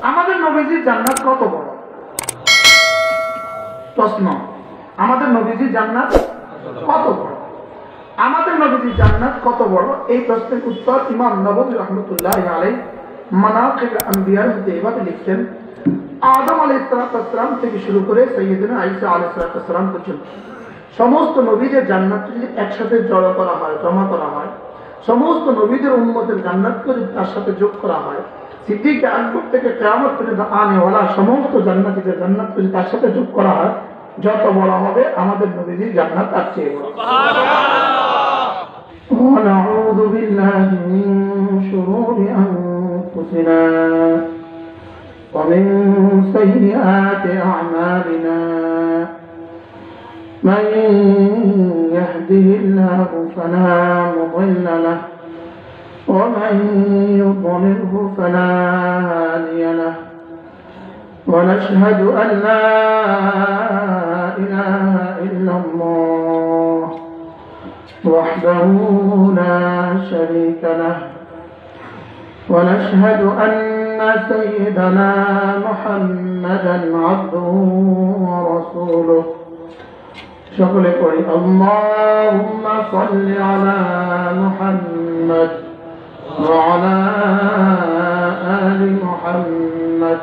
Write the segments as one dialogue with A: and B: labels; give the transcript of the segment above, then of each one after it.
A: আমাদের নবীজির জান্নাত কত বড়? প্রশ্ন, আমাদের নবীজির জান্নাত কত বড়? আমাদের নবীজির জান্নাত কত বড়? এই প্রশ্নের উত্তর ইমাম নববী রাহমাতুল্লাহি আলাইহি মানাকিব আম্বিয়ার মধ্যে এভাবে লিখছেন, আদম আলাইহিস সালাম থেকে শুরু করে সাইয়্যিদনা ঈসা আলাইহিস সালাম পর্যন্ত সমস্ত নবীদের জান্নাত যদি একসাথে জড়ো করা হয়, জমা করা হয়, সমস্ত নবীদের উম্মতের জান্নাতকে যদি তার সাথে যোগ করা হয়, সিদ্দিক আকবর থেকে কিয়ামত পর্যন্ত আনেওয়ালা সমস্ত জান্নাতীদের জান্নাতকে যদি তার সাথে যোগ করা হয়, যত বড় হবে আমাদের নবীজির জান্নাত তার চেয়ে বড়। ونعوذ بالله من شرور أنفسنا ومن سيئات أعمالنا من يهده الله فلا مضل له ومن يضلله فلا هادي له ونشهد أن لا إله إلا الله وحده لا شريك له ونشهد أن سيدنا محمدا عبده ورسوله شغل قولي اللهم صل على محمد وعلى آل محمد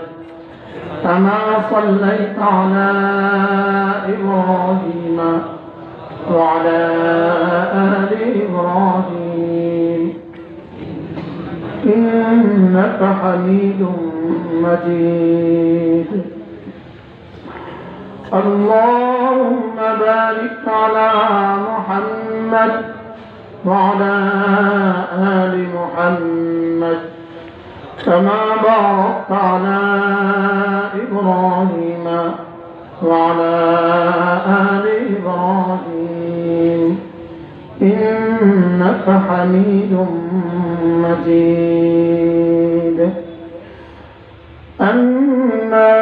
A: كما صليت على إبراهيم وعلى آل إبراهيم إنك حميد مجيد اللهم بارك على محمد وعلى آل محمد كما باركت على إبراهيم وعلى آل إبراهيم إنك حميد مجيد أما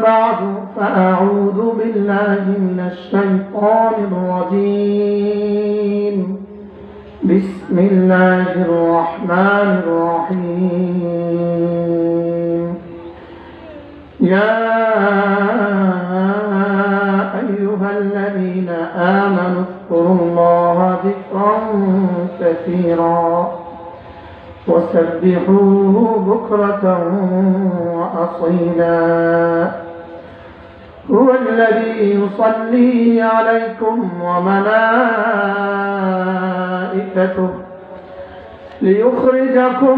A: بعد فأعوذ بالله من الشيطان الرجيم بسم الله الرحمن الرحيم يا أيها الذين آمنوا اذكروا الله ذكرا كثيرا وسبحوه بكرة وأصيلا هو الذي يصلي عليكم وملائكته ليخرجكم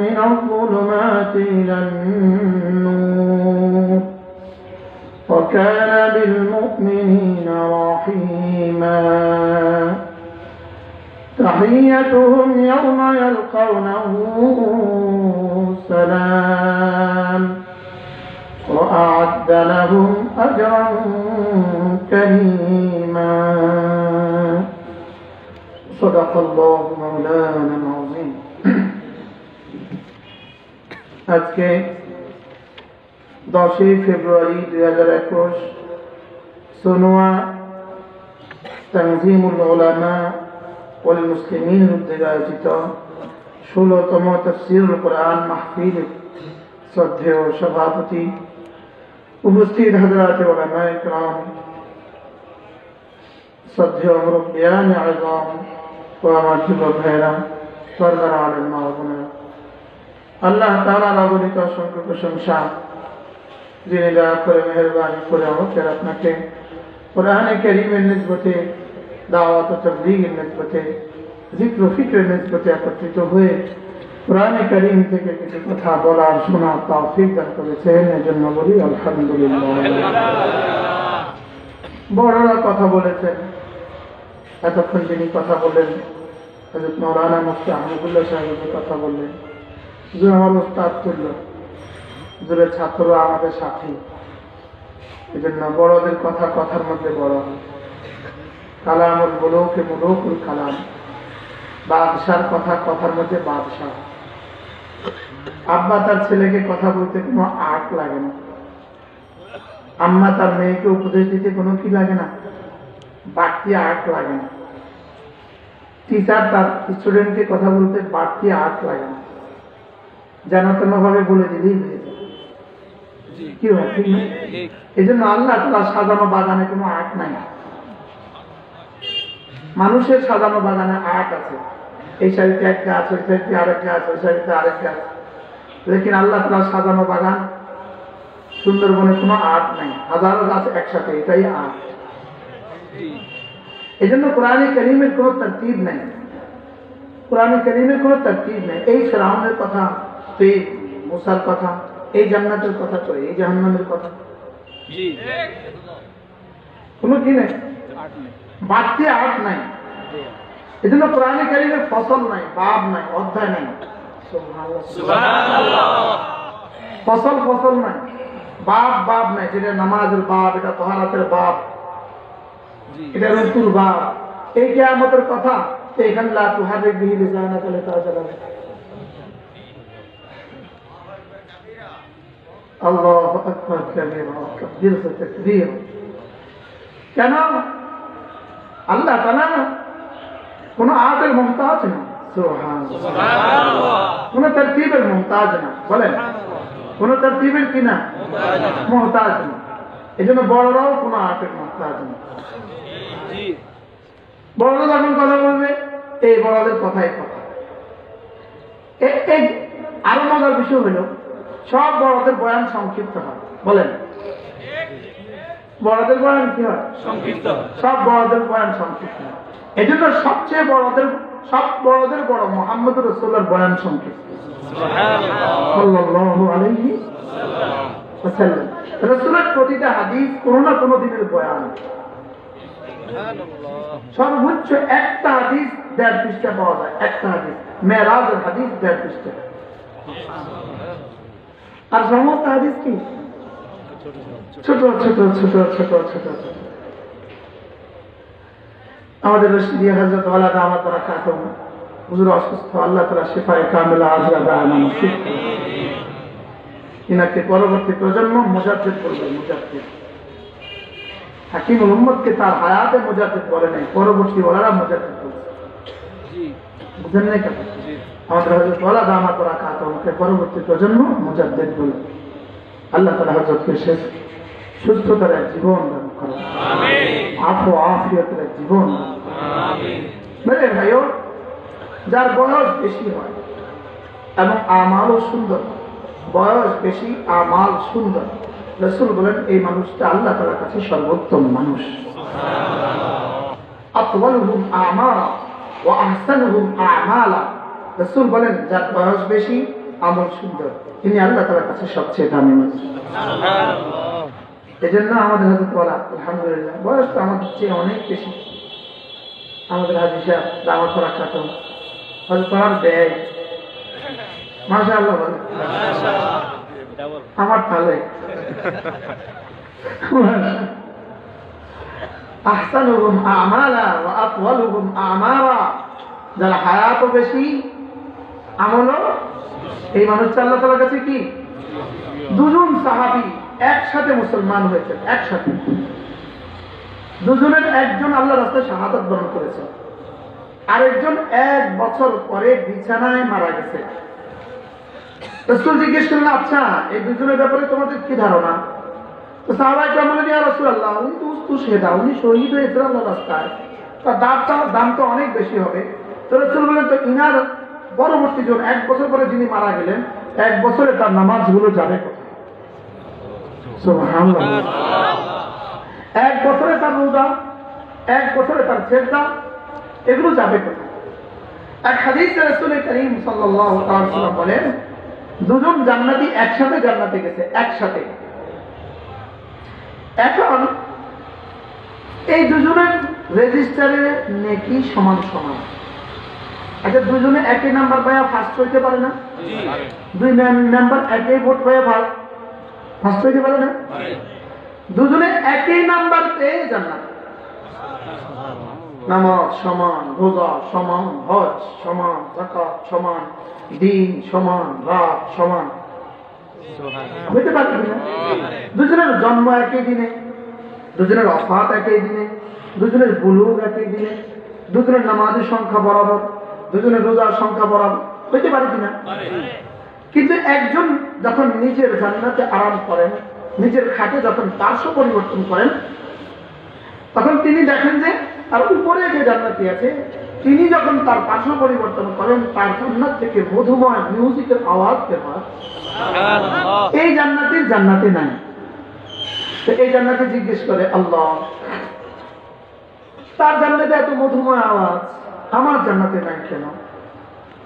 A: من الظلمات إلى النور وكان بالمؤمنين رحيما تحيتهم يوم يلقونه سلام وأعد لهم أجرا كريما صدق الله مولانا العظيم আজকে 10 ফেব্রুয়ারি 2021 সোনোয়া তানজিমুল উলামা ওয়াল মুসলিমিন উদ্যোগে আয়োজিত 16তম তাফসীরুল কোরআন মাহফিল শ্রদ্ধেয় সভাপতি উপস্থিত হযরত উলামায়ে কিরাম শ্রদ্ধেয় মুরব্বিয়ান আযম ও আমার যুবক ভাইরা সরদার আলেম মা ও বোনেরা, আল্লাহ তাআলার অগণিত অসংখ্য প্রশংসা যিনি দয়া করে মেহেরবানি করে আমাকে আপনাকে কোরআনে কারীমের নিসবতে দাওয়াত ও তাবলীগের নিসবতে জিক্র ও ফিকরের নিসবতে একত্রিত হয়ে কোরআনে কারীম থেকে কিছু কথা বলার শোনার তৌফিক দান করেছেন। এজন্য বলি আলহামদুলিল্লাহ। বড়রা কথা বলেছেন, এতক্ষণ যিনি কথা বললেন হযরত মাওলানা মুফতি আহমদুল্লাহ সাহেব কথা বললেন, যে আমার উস্তাদ তুল্য, হুজুরের ছাত্ররা আমাদের সাথী। এই জন্য বড়দের কথা কথার মধ্যে বড়, কালামুল মুলুকে মুলুকুল কালাম, বাদশার কথা কথার মধ্যে বাদশাহ। আব্বা তার ছেলেকে কথা বলতে কোনো আট লাগে না, আম্মা তার মেয়েকে উপদেশ দিতে কোনো কি লাগে না, বাড়তি আট লাগে না। টিচার তার স্টুডেন্টকে কথা বলতে বাড়তি আট লাগে না, যেন তেন ভাবে বলে দিলেই হয়ে যায়। কি হয় ঠিক না? এই জন্য আল্লাহ তাআলা সাজানো বাগানে কোনো আর্ট নাই। মানুষের সাজানো বাগানে আর্ট আছে, এই সাইডে এক গাছ, ওই সাইডে আরেক গাছ, ওই সাইডে আরেক গাছ, লেকিন আল্লাহ তাআলা সাজানো বাগান সুন্দরবনে কোনো আর্ট নাই, হাজারো গাছ একসাথে, এটাই আর্ট। এই জন্য কোরআনে কারীমের কোনো তরতিব নেই, কোরআনে কারীমের কোনো তরতিব নেই। এই ফিরআউনের কথা তো এই মুসার কথা, এই জান্নাতের কথা তো এই জাহান্নামের কথা, কোনো কি নেই, বাড়তি আর্ট নাই। এই জন্য কোরআনে কারীমের ফসল নাই, বাব নাই, অধ্যায় নাই। ফসল ফসল নাই, বাব নাই, যেটা নামাজের বাব, এটা তাহারাতের বাব, এটা রুকুর বাব, এই কিয়ামতের কথা এখানে লা তুহারিক বিহি লিসানাকা লিতাজালা। আল্লাহু আকবার কাবীরা ওয়া কাব্বিরহু তাকবীরা। কেন? আল্লাহ তাআলা কোন আয়াতের মুহতাজ না, সুবহানাল্লাহ, কোন তরতিবের মুহতাজ না, বলেন কোন তরতিবের কি না, মুহতাজ না। এজন্য বড়রাও কোন আয়াতের মুহতাজ না। বড়রা যখন কথা বলবে, এই বড়দের কথাই কথা। এই আরো মজার বিষয় হলো, সব বড়দের বয়ান সংক্ষিপ্ত হয়, বলেন বড়দের বয়ান কি হয়, সংক্ষিপ্ত। সব বড়দের বয়ান সংক্ষিপ্ত হয়। এই জন্য সবচেয়ে সব বড়দের বড় মুহাম্মদ রাসূলুল্লাহর বয়ান সংক্ষিপ্ত, সাল্লাল্লাহু আলাইহি ওয়াসাল্লাম। রাসূলের প্রতিটা হাদিস কোনো না কোনো দিনের বয়ান, সর্বোচ্চ একটা হাদিস 1.5 পৃষ্ঠা পাওয়া যায়, একটা হাদিস, মেরাজের হাদিস 1.5 পৃষ্ঠা। আর সমস্ত হাদিস কি ছোট ছোট ছোট ছোট ছোট। আমাদের রশিদিয়া হযরত ওয়ালা দামাত বারাকাতুহু হুজুর অসুস্থ, আল্লাহ তাআলা শিফায়ে কামিলা আজরা দান নসিব করুন। ইনাকে পরবর্তী প্রজন্ম মুজাদ্দিদ করবে, মুজাদ্দিদ। হাকিমুল উম্মতকে তার হায়াতে মুজাদ্দিদ বলে নাই, পরবর্তী ওলারা মুজাদ্দিদ বলছে। বুঝেন নাই কেন? আমাদের হযরত ওয়ালা দামাত বারাকাতুহুকে পরবর্তী প্রজন্ম মুজাদ্দিদ বলে। আল্লাহ তাআলা হযরতকে শেষ সুস্থতার এক জীবন দান করুন, আফু আফিয়াতের এক জীবন দান করুন। মেরে ভাইও, যার বয়স বেশি হয় এবং আমালও সুন্দর, বয়স বেশি আমাল সুন্দর, রাসূল বলেন এই মানুষটা আল্লাহ তাআলার কাছে সর্বোত্তম মানুষ। আতওয়ালুহুম আমারা ওয়া আহসানুহুম আমালা। রাসূল বলেন যার বয়স বেশি, আমল সুন্দর, তিনি আল্লাহ তাআলার কাছে সবচেয়ে দামি মানুষ। এই জন্য আমাদের হযরত ওয়ালা আলহামদুলিল্লাহ বয়স তো আমাদের চেয়ে অনেক বেশি। আমাদের হাজী সাহেব দাওয়াত রাখাতো হযরত ওয়ালার ব্যয় মাশাআল্লাহ বলে, আমার তালে আহসানুহুম আমালা ওয়া আতওয়ালুহুম আমারা। যার হায়াত বেশি, আমলও, এই মানুষটা আল্লাহ তাআলার কাছে কি? দুজন সাহাবী একসাথে মুসলমান হয়েছে, একসাথে। দুজনের একজন আল্লাহর রাস্তায় শাহাদাত বরণ করেছে, আরেকজন 1 বছর পরে বিছানায় মারা গেছে। রাসূল জিজ্ঞেস করলেন, আচ্ছা এই দুজনের ব্যাপারে তোমাদের কি ধারণা? তো সাহাবায়ে কেরাম বললেন, ইয়া রাসূলুল্লাহ, উনি তো উস্তুশহিদা, উনি শহীদ হয়েছেন আল্লাহর রাস্তায়, তার দাম তো অনেক বেশি হবে। তো রাসূল বললেন, তো ইনার পরবর্তী জন 1 বছর পরে যিনি মারা গেলেন, 1 বছরে তার নামাজগুলো যাবে কোথায়? সুবহানাল্লাহ। 1 বছরে তার রোজা, 1 বছরে তার সিজদা, এগুলো যাবে কোথায়? এক হাদিসে রাসূল করিম সাল্লাল্লাহু আলাইহি ওয়াসাল্লাম বলেন, দুজন জান্নাতি একসাথে জান্নাতে গেছে, একসাথে। এখন এই দুজনের রেজিস্টারে নেকি সমান সমান। আচ্ছা, দুজনে একই নাম্বার পায়া ফার্স্ট হইতে পারে না? দুই মেম্বার একই ভোট পায়া ফার্স্ট হইতে পারে না? দুজনে একই নাম্বার পেয়ে জান্নাত। নামাজ সমান, রোজা সমান, হজ সমান, যাকাত সমান, দিন সমান, রাত সমান, হইতে পারে না? দুজনের জন্ম একই দিনে, দুজনের ওফাত একই দিনে, দুজনের বুলুগ একই দিনে, দুজনের নামাজের সংখ্যা বরাবর, দুজনের রোজার সংখ্যা বরাবর, হইতে পারে কিনা? কিন্তু একজন যখন নিজের জান্নাতে আরাম করেন, নিজের খাটে যখন পার্শ্ব পরিবর্তন করেন, তখন তিনি দেখেন যে তার উপরে যে জান্নাতি আছে, তিনি যখন তার পার্শ্ব পরিবর্তন করেন, তার জান্নাত থেকে মধুময় মিউজিকের আওয়াজ বের হয়। এই জান্নাতির জান্নাতে নাই। এই জান্নাতে জিজ্ঞেস করে, আল্লাহ, তার জান্নাতে এত মধুময় আওয়াজ, আমার জান্নাতে নাই কেন?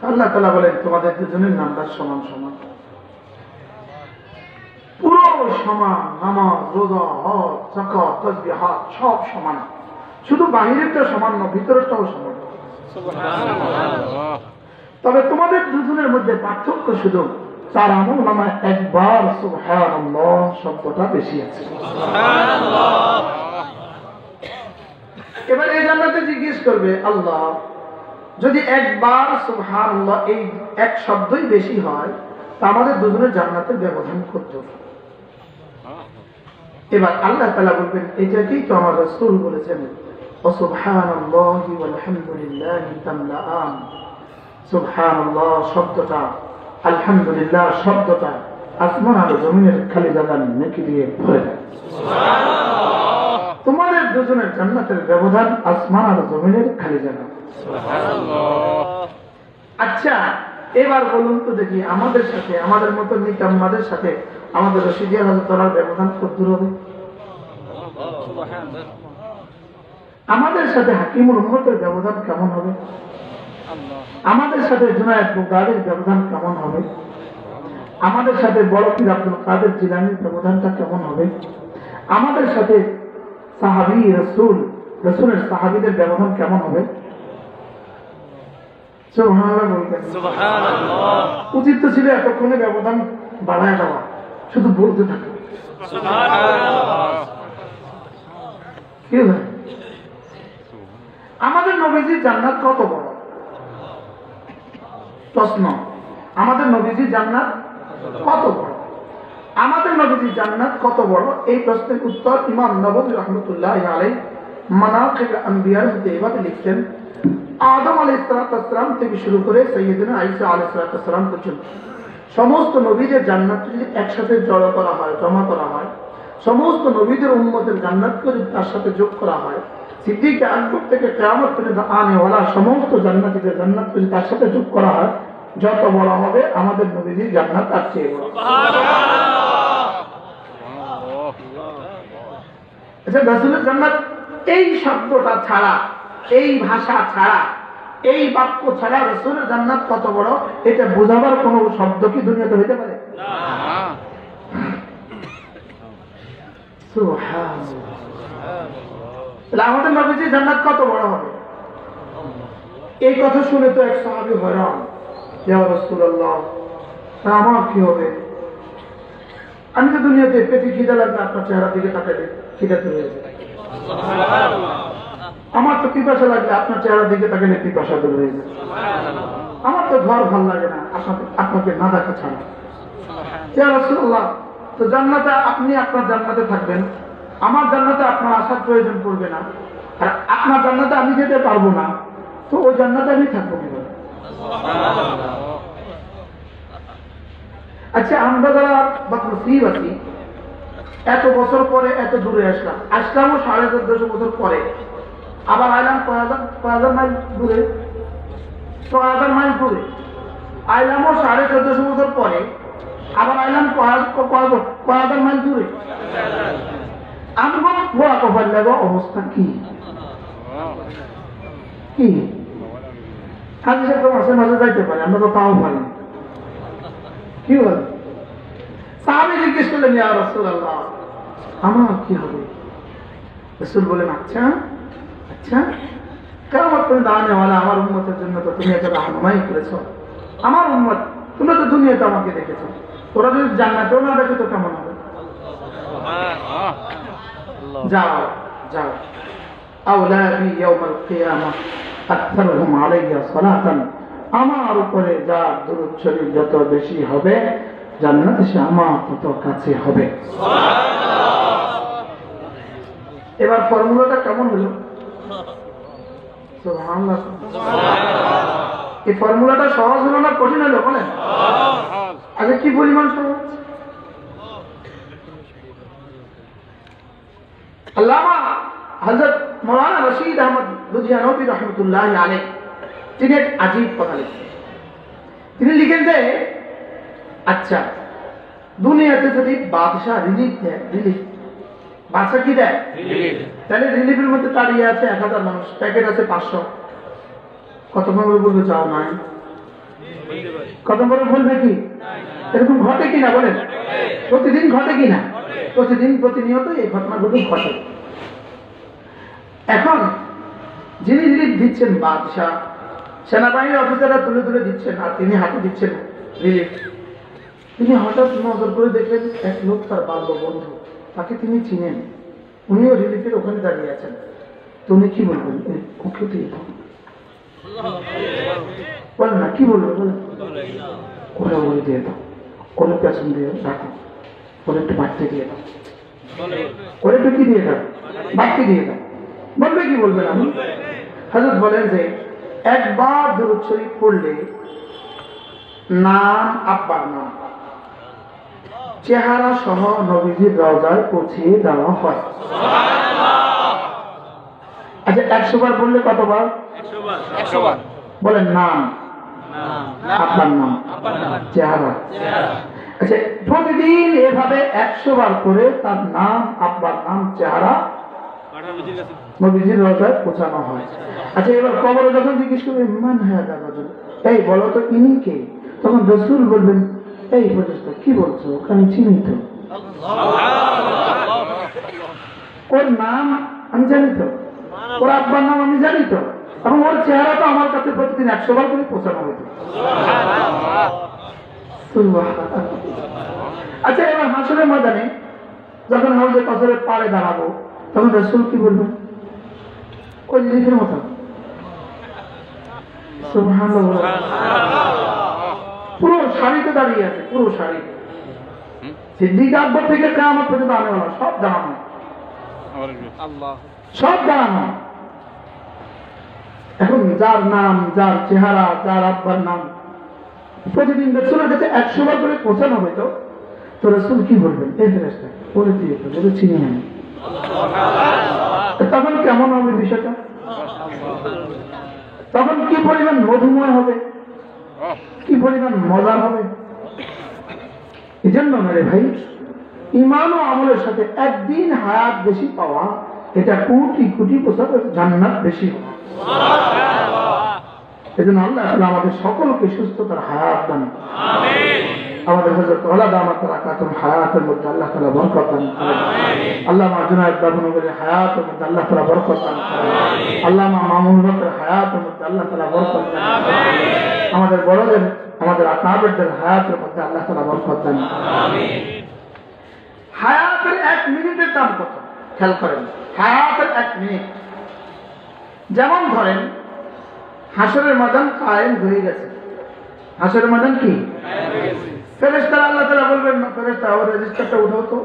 A: আল্লাহ তাআলা বলেন, তোমাদের দুজনের নামটা সমান সমান, পুরো সমান, নামাজ, রোজা, হজ, যাকাত, তাসবিহ সব সমান, শুধু বাহিরেরটা সমান না, ভিতরেরটাও সমান। তবে তোমাদের দুজনের মধ্যে পার্থক্য শুধু তার আমল নামায় একবার সুবহানাল্লাহ শব্দটা বেশি আছে। এবার এই জান্নাতে জিজ্ঞেস করবে, আল্লাহ, যদি একবার সুবহানাল্লাহ এই এক শব্দই বেশি হয়, তা আমাদের দুজনের জান্নাতের ব্যবধান কত? এবার আল্লাহ তাআলা বলবেন, এটাকেই তো আমার রাসূল বলেছেন, সুবহানাল্লাহি ওয়াল হামদুলিল্লাহি তামলাআন। সুবহানাল্লাহ শব্দটা, আলহামদুলিল্লাহ শব্দটা আসমান আর জমিনের খালি জায়গা নেকি দিয়ে ভরে দেয়। তোমাদের দুজনের জান্নাতের ব্যবধান আসমান আর জমিনের খালি জায়গা। আচ্ছা, এবার বলুন তো দেখি, আমাদের সাথে, আমাদের মতো নিকাম্মাদের সাথে আমাদের রশিদিয়া হযরতের ব্যবধান কত দূর হবে? আমাদের সাথে হাকিমুল উম্মতের ব্যবধান কেমন হবে? আমাদের সাথে জুনায়েদ বুগদাদির ব্যবধান কেমন হবে? আমাদের সাথে বড় পীর আব্দুল কাদের জিলানীর ব্যবধানটা কেমন হবে? আমাদের সাথে সাহাবী রাসূলের সাহাবীদের ব্যবধান কেমন হবে? সুবহানাল্লাহ বলবেন। সুবহানাল্লাহ। উচিত তো ছিল এতক্ষণে ব্যবধান বাড়ায় দেওয়া, শুধু বলতে থাকে সুবহানাল্লাহ। কি হয়? আমাদের নবীজির জান্নাত কত বড়? প্রশ্ন, আমাদের নবীজির জান্নাত কত বড়? আমাদের নবীজির জান্নাত কত বড়? এই প্রশ্নের উত্তর ইমাম নববী রাহমাতুল্লাহি আলাইহি মানাকিব আম্বিয়ার মধ্যে এভাবে লিখছেন, আদম আলাইহিস সালাম থেকে শুরু করে সাইয়্যিদনা ঈসা আলাইহিস সালাম পর্যন্ত সমস্ত নবীদের জান্নাত যদি একসাথে জড়ো করা হয়, জমা করা হয়, সমস্ত নবীদের উম্মতের জান্নাতকে যদি তার সাথে যোগ করা হয়, সিদ্দিক আকবর থেকে কিয়ামত পর্যন্ত আনেওয়ালা সমস্ত জান্নাতীদের জান্নাতকে যদি তার সাথে যোগ করা হয়, যত বড় হবে আমাদের নবীজির জান্নাত তার চেয়ে বড়। আচ্ছা, রাসূলের জান্নাত এই শব্দটা ছাড়া, এই ভাষা ছাড়া, এই বাক্য ছাড়া রাসূলের জান্নাত কত বড়, এটা বোঝাবার কোন শব্দ কি দুনিয়াতে হইতে পারে? সুবহানাল্লাহ। তাহলে আমাদের নবীজির জান্নাত কত বড় হবে? এই কথা শুনে তো এক সাহাবী হয়রান, ইয়া রাসূলুল্লাহ, আমার কি হবে? আমি তো দুনিয়াতে পেটে খিদা লাগলে আপনার চেহারা দিকে তাকালে খিদা চলে যাবে, আমার তো পিপাসা লাগলে আপনার চেহারা দিকে তাকালে পিপাসা দূর হয়ে যাবে, আমার তো ঘর ভালো লাগে না আপনাকে না দেখা ছাড়া। ইয়া রাসূলুল্লাহ, তো জান্নাতে আপনি আপনার জান্নাতে থাকবেন, আমার জান্নাতে আপনার আসার প্রয়োজন পড়বে না, আর আপনার জান্নাতে আমি যেতে পারবো না, তো ওই জান্নাতে আমি থাকবো কিভাবে? আচ্ছা, আমরা যারা নসিব আছি, এত বছর পরে এত দূরে আসলামও 1450 বছর পরে, আবার আইলাম কয় হাজার মাইল দূরে, 6000 মাইল দূরে, আইলামও 1450 বছর পরে, আবার আইলাম কয় হাজার মাইল দূরে। আমার ভোয়া কপাল লাগো অবস্থা কি কি? হাজি সাহেব মাসে মাসে যাইতে পারে, আমরা তো তাও পারি। কি বল? সাহাবী জিজ্ঞেস করলেন, ইয়া রাসূলুল্লাহ, আমার কি হবে? রাসূল বলেন, আচ্ছা আচ্ছা, কিয়ামত পর্যন্ত আনেওয়ালা আমার উম্মতের জন্য তো তুমি একটা রাহনুমাই করেছো। আমার উম্মত, তোমরা তো দুনিয়াতে আমাকে দেখেছো, তোরা যদি জান্নাতেও না দেখে তো কেমন হবে? যাও যাও, আওলাদি ইয়াউমাল কিয়ামাহ আকসারুহুম আলাইয়া সালাতান, আমার উপরে যা দুরূদ শরীফ যত বেশি হবে, জান্নাতে সে আমার তত কাছে হবে। এবার ফর্মুলাটা কেমন হলো? সুবহানাল্লাহ। এই ফর্মুলাটা সহজ হলো না কঠিন হলো বলেন? আচ্ছা, কি পরিমাণ সহজ? আল্লামা হযরত মাওলানা রশিদ আহমদ লুধিয়ানবী রাহমাতুল্লাহি আলাইহি তিনি এক আজীব কথা লিখেছেন। তিনি লিখেন যে আচ্ছা, দুনিয়াতে যদি বাদশাহ রিলিফ দেয়, রিলিফ বাদশাহ কি দেয়, তাহলে রিলিফের মধ্যে দাঁড়িয়ে আছে 1000 মানুষ, প্যাকেট আছে 500, কত বড় বলবে যাও নাই, কত বড় বলবে কি? এরকম ঘটে কিনা বলেন? প্রতিদিন ঘটে কিনা? প্রতিদিন প্রতিনিয়ত এই ঘটনাগুলো ঘটে। এখন যিনি রিলিফ দিচ্ছেন বাদশাহ, সেনাবাহিনীর অফিসাররা তুলে তুলে দিচ্ছেন আর তিনি হাতে দিচ্ছেন রিলিফ। তিনি হঠাৎ নজর করে দেখলেন এক লোক তার বাল্য বন্ধু, তাকে তিনি চিনেন, উনিও রিলিফের ওখানে দাঁড়িয়ে আছেন। তো উনি কি বলবেন? ওকে দিয়ে দাও, বলেন না, কি বলবেন বলেন? ওরা বলে দিয়ে দাও, ওরা পেছন দিয়ে রাখো, ওরা একটু বাড়তে দিয়ে দাও, ওরা একটু কি দিয়ে দাও, বাড়তে দিয়ে দাও। বলবে কি বলবেন? আমি হযরত বলেন যে একবার দুরূদ শরীফ পড়লে নাম, আব্বার নাম, চেহারা সহ নবীজির রওজায় পৌঁছিয়ে দেওয়া হয়। আচ্ছা 100 বার বললে কতবার? 100 বার। বলেন নাম, আব্বার নাম, চেহারা। আচ্ছা প্রতিদিন এভাবে 100 বার করে তার নাম, আব্বার নাম, চেহারা নবীজির রওজায় পৌঁছানো হয়। আচ্ছা এবার কবরে যখন জিজ্ঞেস করবে মান হাদা রাজুল, এই বলো তো ইনি কে? তখন রাসূল বলবেন এই ফেরেশতা কি বলছো, আমি চিনি তো, ওর নাম আমি জানি তো, ওর আব্বার নাম আমি জানি তো, এবং ওর চেহারা তো আমার কাছে প্রতিদিন 100 বার করে পৌঁছানো হতো। আচ্ছা এবার হাসরের ময়দানে যখন হাউজে কাউসারের পাড়ে দাঁড়াবো, তখন রাসূল কি বলবেন? ওই লিখের মতো সুবহানাল্লাহ, পুরো সারিতে দাঁড়িয়ে আছে, পুরো সারি, সিদ্দিক আকবর থেকে কিয়ামত পর্যন্ত আনেওয়ালা সব দাঁড়ানো, সব দাঁড়ানো। এখন যার নাম, যার চেহারা, যার আব্বার নাম প্রতিদিন রাসূলের কাছে 100 বার করে পৌঁছানো হইতো, তো রাসূল কি বলবেন? এই ফেরেশতা বলে দিয়ে তো, বলে চিনি আমি। তখন কেমন হবে বিষয়টা? তখন কি পরিমাণ মধুময় হবে, কি পরিমাণ মজার হবে। এই জন্য মেরে ভাই, ঈমান ও আমলের সাথে একদিন হায়াত বেশি পাওয়া, এটা কোটি কোটি বছর জান্নাত বেশি হওয়া। এই জন্য আল্লাহ আমাদের সকলকে সুস্থতার হায়াত দান, আমাদের হযরত ওয়ালা দামাত রাকাতুম হায়াতের মধ্যে আল্লাহ তাআলা বরকত দান করেন। আল্লামা জুনায়েদ বাবনগরের হায়াতের মধ্যে আল্লাহ তাআলা বরকত দান করেন। আল্লামা মামুন হকের হায়াতের মধ্যে আল্লাহ তাআলা বরকত দান করেন। আমাদের বড়দের, আমাদের আকাবেরদের হায়াতের মধ্যে আল্লাহ তাআলা বরকত দান করেন। হায়াতের 1 মিনিটের দাম কত খেয়াল করেন। হায়াতের 1 মিনিট, যেমন ধরেন হাসরের ময়দান কায়েম হয়ে গেছে। হাসরের ময়দান কি? ফেরেশতারা আল্লাহ তাআলা বলবেন, ফেরেশতা ওর রেজিস্টারটা উঠাও তো।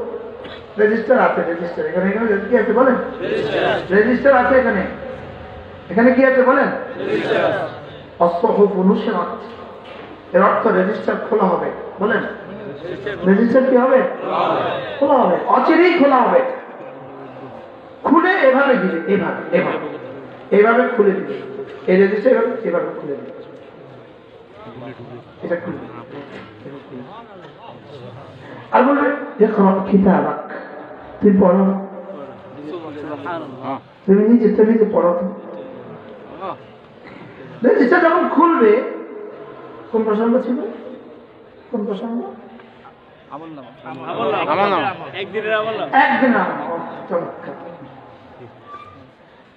A: রেজিস্টার আছে, রেজিস্টার এখানে, এখানে কি আছে বলেন? রেজিস্টার আছে এখানে, এখানে কি আছে বলেন? রেজিস্টার। অসহুফ নুশরাত, এর অর্থ রেজিস্টার খোলা হবে। বলেন রেজিস্টার কি হবে? খোলা হবে, অচিরেই খোলা হবে। খুলে এভাবে দিবে, এভাবে এভাবে এইভাবে খুলে দিবে, এই রেজিস্টার এভাবে এভাবে খুলে দিবে, এটা খুলে আর বলবে ইকরা কিতাবাক, তুই পড়ো, তুমি নিজে পড়ো। রেজিস্টার যখন খুলবে, কোন প্রসঙ্গ ছিল? কোন প্রসঙ্গ? একদিন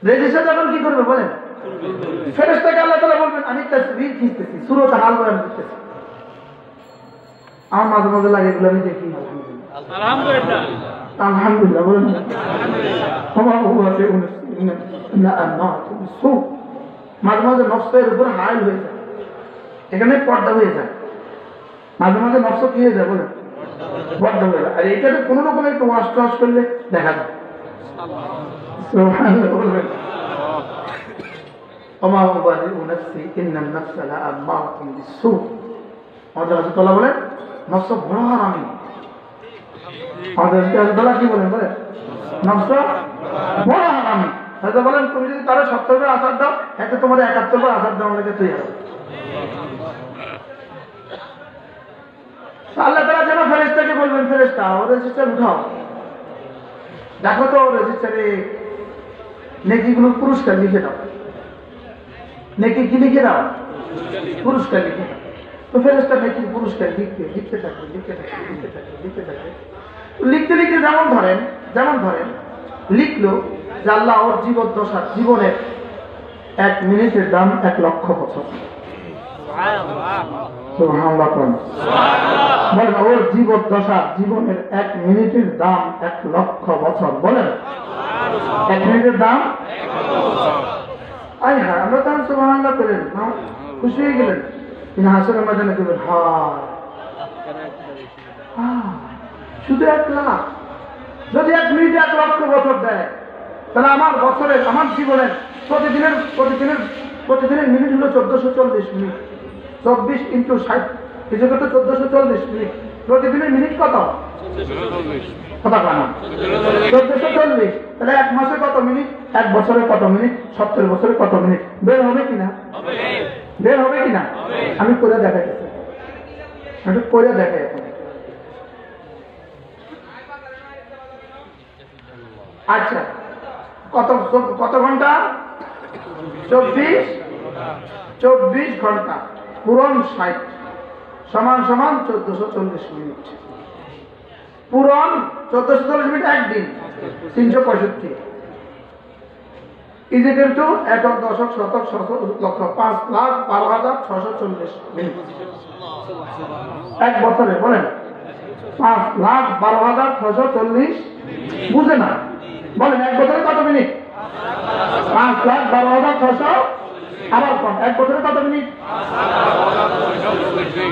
A: রেজিস্টার যখন কি করবে বলেন? ফেরেশতাকে আল্লাহ তাআলা বলবেন আমি তাসবিহ লিখতেছি, সূরাত হাল বয়ান করতেছি। আমার মাঝে মাঝে লাগে এগুলো আমি দেখি, আলহামদুলিল্লাহ আলহামদুলিল্লাহ বলেন মাঝে মাঝে নফসের উপর হাইল হয়ে যায়, এখানে পর্দা হয়ে যায়, মাঝে মাঝে নফস কি হয়ে যায় বলেন? পর্দা হয়ে যায়। আর এটাতে কোনো রকম একটু ওয়াশ টাশ করলে দেখা যায়। বলবেন বলেন নফস বড় হারামি। আমাদের কি বলেন? বলেন নফস বড় হারামি। হয়তো বলেন তুমি যদি তারা 70 বার আসার দাও, এতে তোমার 71 বার আসার দাও আমাকে তুই হবে। আল্লাহ তাআলা যেন ফেরেশতাকে বলবেন, ফেরেশতা ও রেজিস্টার উঠাও, দেখো তো রেজিস্টারে নেকিগুলো পুরস্কার লিখে দাও, নেকি কি লিখে দাও? পুরস্কার লিখে দাও। তো ফেরেশতা নেকি পুরস্কার লিখতে থাকে। লিখতে যেমন ধরেন লিখলো যে আল্লাহ ওর জীবদ্দশা, জীবনের 1 মিনিটের দাম 1 লক্ষ বছর। বলেন ওর জীবদ্দশা, জীবনের 1 মিনিটের দাম 1 লক্ষ বছর। বলেন 1 মিনিটের দাম। আই হ্যাঁ, আমরা তখন সুবহানাল্লাহ পেলেন, খুশি হয়ে গেলেন। তিনি হাসরের ময়দানে দেবেন, শুধু 1 লাখ। যদি 1 মিনিটে 1 লক্ষ বছর দেয়, তাহলে আমার বছরের, আমার জীবনের প্রতিদিনের মিনিট হলো 1440 মিনিট। 24 × 60 এই জন্য তো 1440 মিনিট। প্রতিদিনের মিনিট কত? কথা কানা 1440। তাহলে 1 মাসে কত মিনিট? 1 বছরে কত মিনিট? 70 বছরে কত মিনিট? বের হবে কিনা? বের হবে কিনা? আমি করে দেখাই, একটু করে দেখাই এখন। আচ্ছা, কত ঘন্টা? 24 ঘন্টা পূরণ 60 সমান 1440 মিনিট। পূরণ 1440 মিনিট একদিন 365 ইজিক্যাল টু একক, দশক, শতক, লক্ষ, 5,12,640 মিনিট। 1 বছরে বলেন 5,12,640। বুঝে না? বলেন 1 বছরে কত মিনিট? 5,12,600। আবার কম, 1 বছরে কত মিনিট?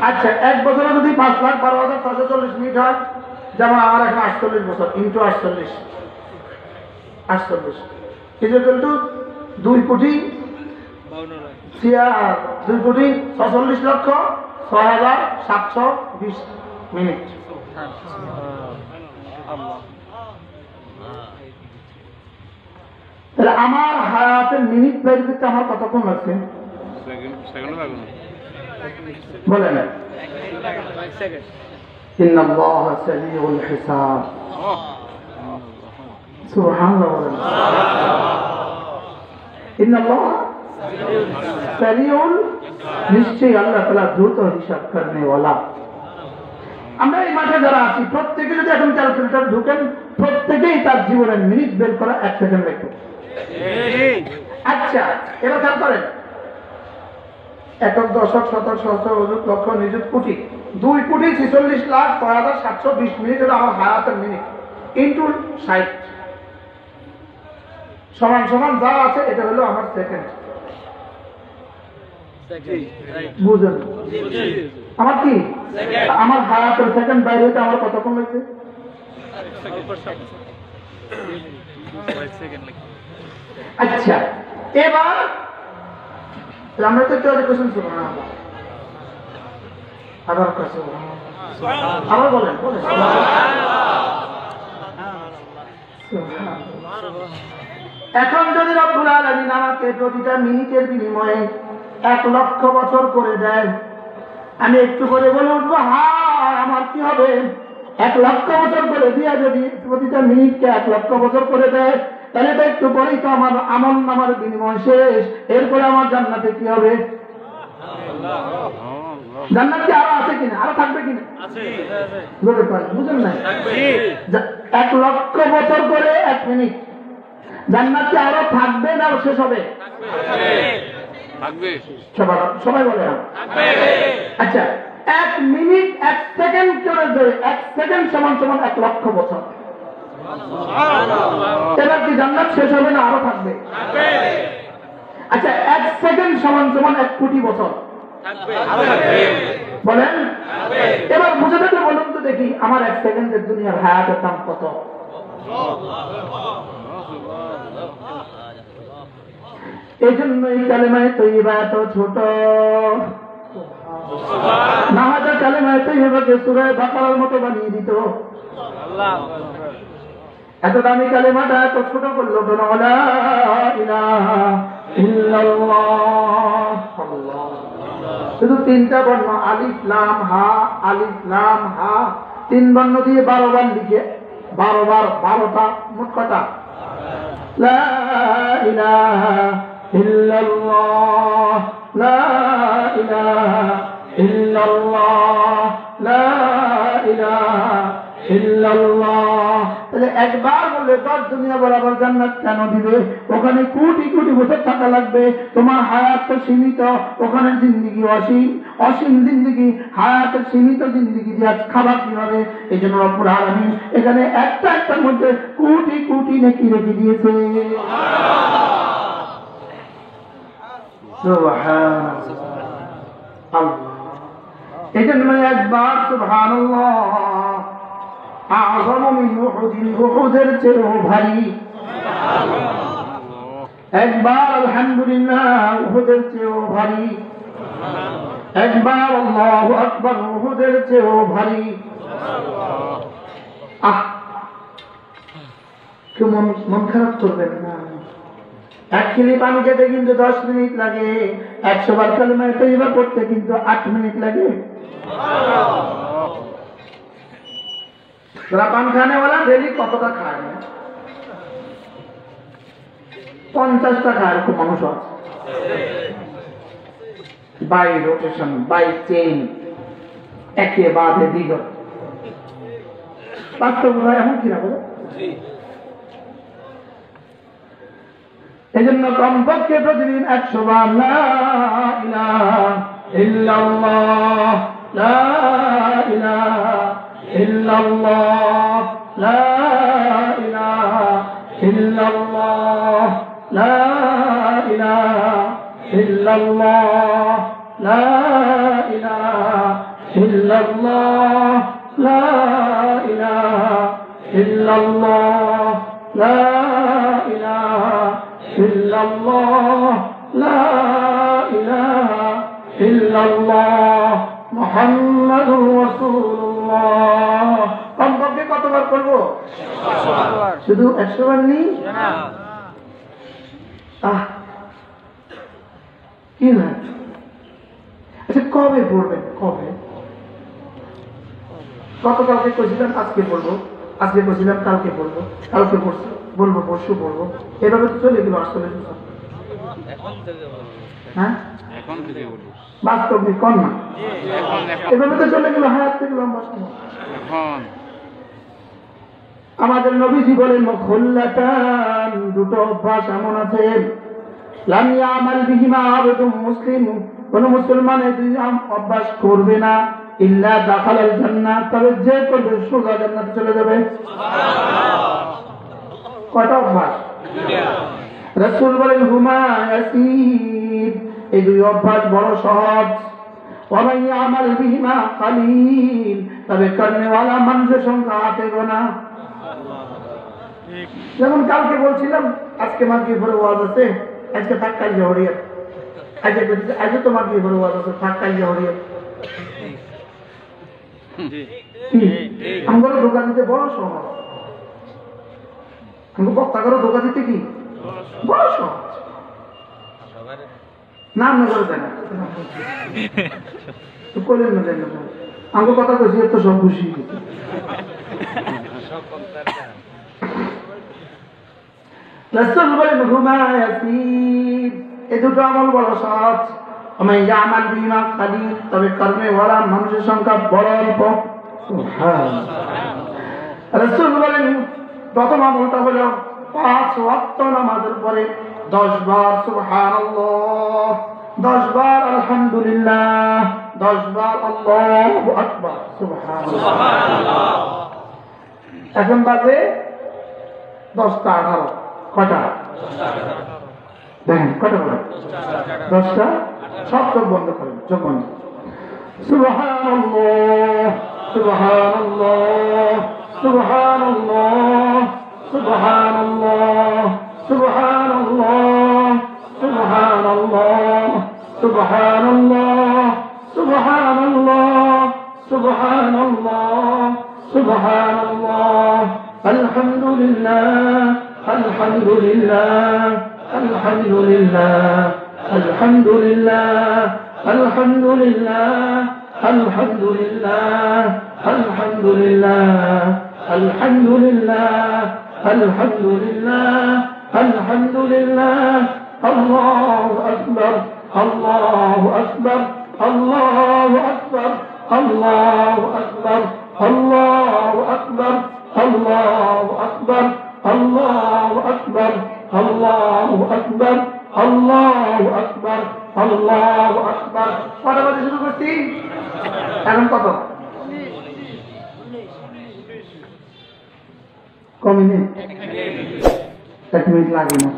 A: আচ্ছা, 1 বছরে যদি 5,12,640 মিনিট হয়, যেমন আমার এখন 48 বছর, ইন্টু 48 ইকুয়াল টু 2,46,620,720 মিনিট। তাহলে আমার হায়াতের মিনিট বের করতে আমার কতক্ষণ লাগছে? বলেন ইন্নাল্লাহা সারিউল হিসাব। সুবহানাল্লাহ। বলেন ইন্নাল্লাহা সারিউল, নিশ্চয়ই আল্লাহ তাআলা দ্রুত হিসাব করনে ওয়ালা। আমরা এই মাঠে যারা আছি প্রত্যেকে যদি এখন ক্যালকুলেটর ঢুকেন, প্রত্যেকেই তার জীবনের মিনিট বের করা 1 সেকেন্ড লাগবে। আচ্ছা, এবার খেয়াল করেন, একক, দশক, শতক, সহস্র, অযুত, লক্ষ, নিযুত, কোটি, 2,46,06,720 মিনিট হলো আমার হায়াতের মিনিট, ইন্টু 60 সমান যা আছে এটা হলো আমার সেকেন্ড। বুঝলেন? আমার কি, আমার হায়াতের সেকেন্ড বাইরে হইতে আমার কতক্ষণ লাগছে? আচ্ছা, এবার আমরা তো কেউ কোশ্চেন শুনবো না, আবার কাছে আবার বলেন। এখন যদি রব্বুল আলামিন আমাকে প্রতিটা মিনিটের বিনিময়ে 1 লক্ষ বছর করে দেয়, আমি একটু করে বলে উঠবো, হ্যাঁ আমার কি হবে? 1 লক্ষ বছর করে দিয়া যদি প্রতিটা মিনিটকে 1 লক্ষ বছর করে দেয়, তাহলে তো একটু পরেই তো আমার আমল নামার বিনিময় শেষ। এরপরে আমার জান্নাতে কি হবে? জান্নাত কি আরো আছে কিনা? আরো থাকবে কিনা? বুঝলেন না? 1 লক্ষ বছর করে 1 মিনিট। জান্নাত কি আরো থাকবে না শেষ হবে? সবাই বলে আচ্ছা, 1 মিনিট 1 সেকেন্ড করে ধরে 1 সেকেন্ড সমান 1 লক্ষ বছর। এবার কি জান্নাত শেষ হবে না আরো থাকবে? আচ্ছা, 1 সেকেন্ড সমান 1 কোটি বছর বলেন। এবার বুঝে থাকলে বলুন তো দেখি, আমার 1 সেকেন্ডের দুনিয়ার হায়াতের দাম কত? এই জন্যই কালেমায়ে তৈয়্যিবা এত ছোট। না হয়তো কালেমায়ে তৈয়্যিবাকে সূরা বাকারার মতো বানিয়ে দিত। এত দামি কালেমাটা এত ছোট করলো কেন? লা ইলাহা ইল্লাল্লাহ। শুধু তিনটা বর্ণ, আলিফ লাম হা, আলিফ লাম হা, তিন বর্ণ দিয়ে 12 বার লিখে 12 বার 12টা, মোট কটা? লা ইলাহা ইল্লাল্লাহ, লা ইলাহা ইল্লাল্লাহ, লা ইলাহা ইল্লাল্লাহ। তাহলে একবার বলে 10 দুনিয়া বরাবর জান্নাত কেন দিবে? ওখানে কোটি কোটি বছর থাকা লাগবে। তোমার হায়াত তো সীমিত, ওখানে জিন্দেগি অসীম। অসীম জিন্দেগি, হায়াতের সীমিত জিন্দেগি দিয়ে খাবার কিভাবে? এই জন্য রব্বুল আলামিন এখানে একটা একটার মধ্যে কোটি কোটি নেকি রেখে দিয়েছে। সুবহানাল্লাহ। এই জন্য একবার সুবহানাল্লাহ আযম মিন উহুদিন, উহুদের চেয়েও ভারী। একবার আলহামদুলিল্লাহ উহুদের চেয়েও ভারী। একবার আল্লাহু আকবার উহুদের চেয়েও ভারী। কেউ মন খারাপ করবেন না। এক খিলি পানি খেতে কিন্তু 10 মিনিট লাগে, 100 বার কালেমা তৈয়বা পড়তে কিন্তু 8 মিনিট লাগে। যারা পান খানেওয়ালা ডেলি কতটা খায় না? 50টা খায়, এরকম মানুষ আছে। বাই রোটেশন, বাই চেইন, একে বাদে দ্বিগত। বাস্তব এমন কিনা বলে? এই জন্য কমপক্ষে প্রতিদিন 100 বার লা ইলাহা ইল্লাল্লাহ, লা ইলাহা ইল্লাল্লাহ, লা ইলাহা ইল্লাল্লাহ, লা ইলাহা ইল্লাল্লাহ, লা ইলাহা ইল্লাল্লাহ, লা ইলাহা ইল্লাল্লাহ, লা ইলাহা ইল্লাল্লাহ, লা ইলাহা ইল্লাল্লাহ মুহাম্মাদুর রাসূলুল্লাহ। কমপক্ষে কতবার করব? 100 বার। শুধু 100 বার নেই? কি না? আচ্ছা কবে পড়বেন? কবে? গতকালকে কইছিলাম আজকে পড়বো, আজকে কইছিলাম কালকে পড়বো, কালকে বলবো পরশু পড়বো, এভাবে তো চলে গেল। আসলে হ্যাঁ বাস্তব কর না, এভাবে তো চলে গেল হায়াত থেকে লম্বা সময়। আমাদের নবীজি বলেন মুখল্লাতান, দুটো অভ্যাস এমন আছে লাম ইয়ামাল বিহিমা আবদুম মুসলিম, কোন মুসলমান এই দুই অভ্যাস করবে না ইল্লা দাখালাল জান্নাত, তবে যে করবে সোজা জান্নাতে চলে যাবে। কত অভ্যাস? রাসূল বলেন হুমা ইয়াসির, এই দুই অভ্যাস বড় সহজ। ওয়া মান ইয়ামাল বিহিমা কালিল, তবে করনেওয়ালা মানুষের সংখ্যা হাতে গোনা। যেমন কালকে বলছিলাম আজকে মাগরিবের ওয়াজ আছে, আজকে থাক কাল জহরিয়া, আজকে তো মাগরিবের ওয়াজ আছে, থাক কাল জহরিয়া। আমরা ধোকা দিতে বড় সহজ, আমরা বক্তা করে ধোকা দিতে কি বড় সহজ। নাম নজর দেয় না তো করলেন না, দেন না, আমার কথা কইছি তো সব খুশি। রাসূল বলেন হুমা ইয়াসির, এই দুটো আমল বড় সহজ। আমি ইয়ামাল বিমা কালিল, তবে কর্মেওয়ালা মানুষের সংখ্যা বড় অল্প। রাসূল বলেন প্রথম আমলটা হলো 5 ওয়াক্ত নামাজের পরে 10 বার সুবহানাল্লাহ, 10 বার আলহামদুলিল্লাহ, 10 বার আল্লাহু আকবার, সুবহানাল্লাহ। এখন বাজে 10টা 18। কটা? দেখেন কটা বলে? 10টা। সব চোখ বন্ধ করেন, চোখ বন্ধ। সুবহানাল্লাহ, সুবহানাল্লাহ, সুবহানাল্লাহ, সুবহানাল্লাহ, সুবহানাল্লাহ, সুবহানাল্লাহ, সুবহানাল্লাহ, সুবহানাল্লাহ, সুবহানাল্লাহ, সুবহানাল্লাহ, الحمد لله الحمد لله الحمد لله الحمد لله الحمد لله الحمد لله الحمد لله الحمد لله الحمد لله الحمد لله الله أكبر الله أكبر الله أكبر الله أكبر الله أكبر الله أكبر الله أكبر الله أكبر الله أكبر الله أكبر পরে বলে শুরু করছি এখন কত কমিনি 1 মিনিট লাগে না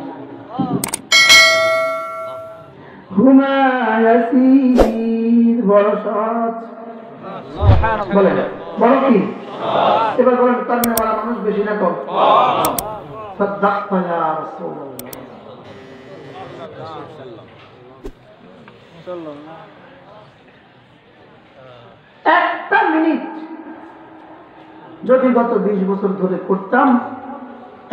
A: হুমা ইয়াসির বড় সৎ বলেন বড় কি এবার বলেন করনে वाला মানুষ বেশি না কম সাদাক্তা ইয়া রাসূলুল্লাহ একটা মিনিট যদি গত 20 বছর ধরে করতাম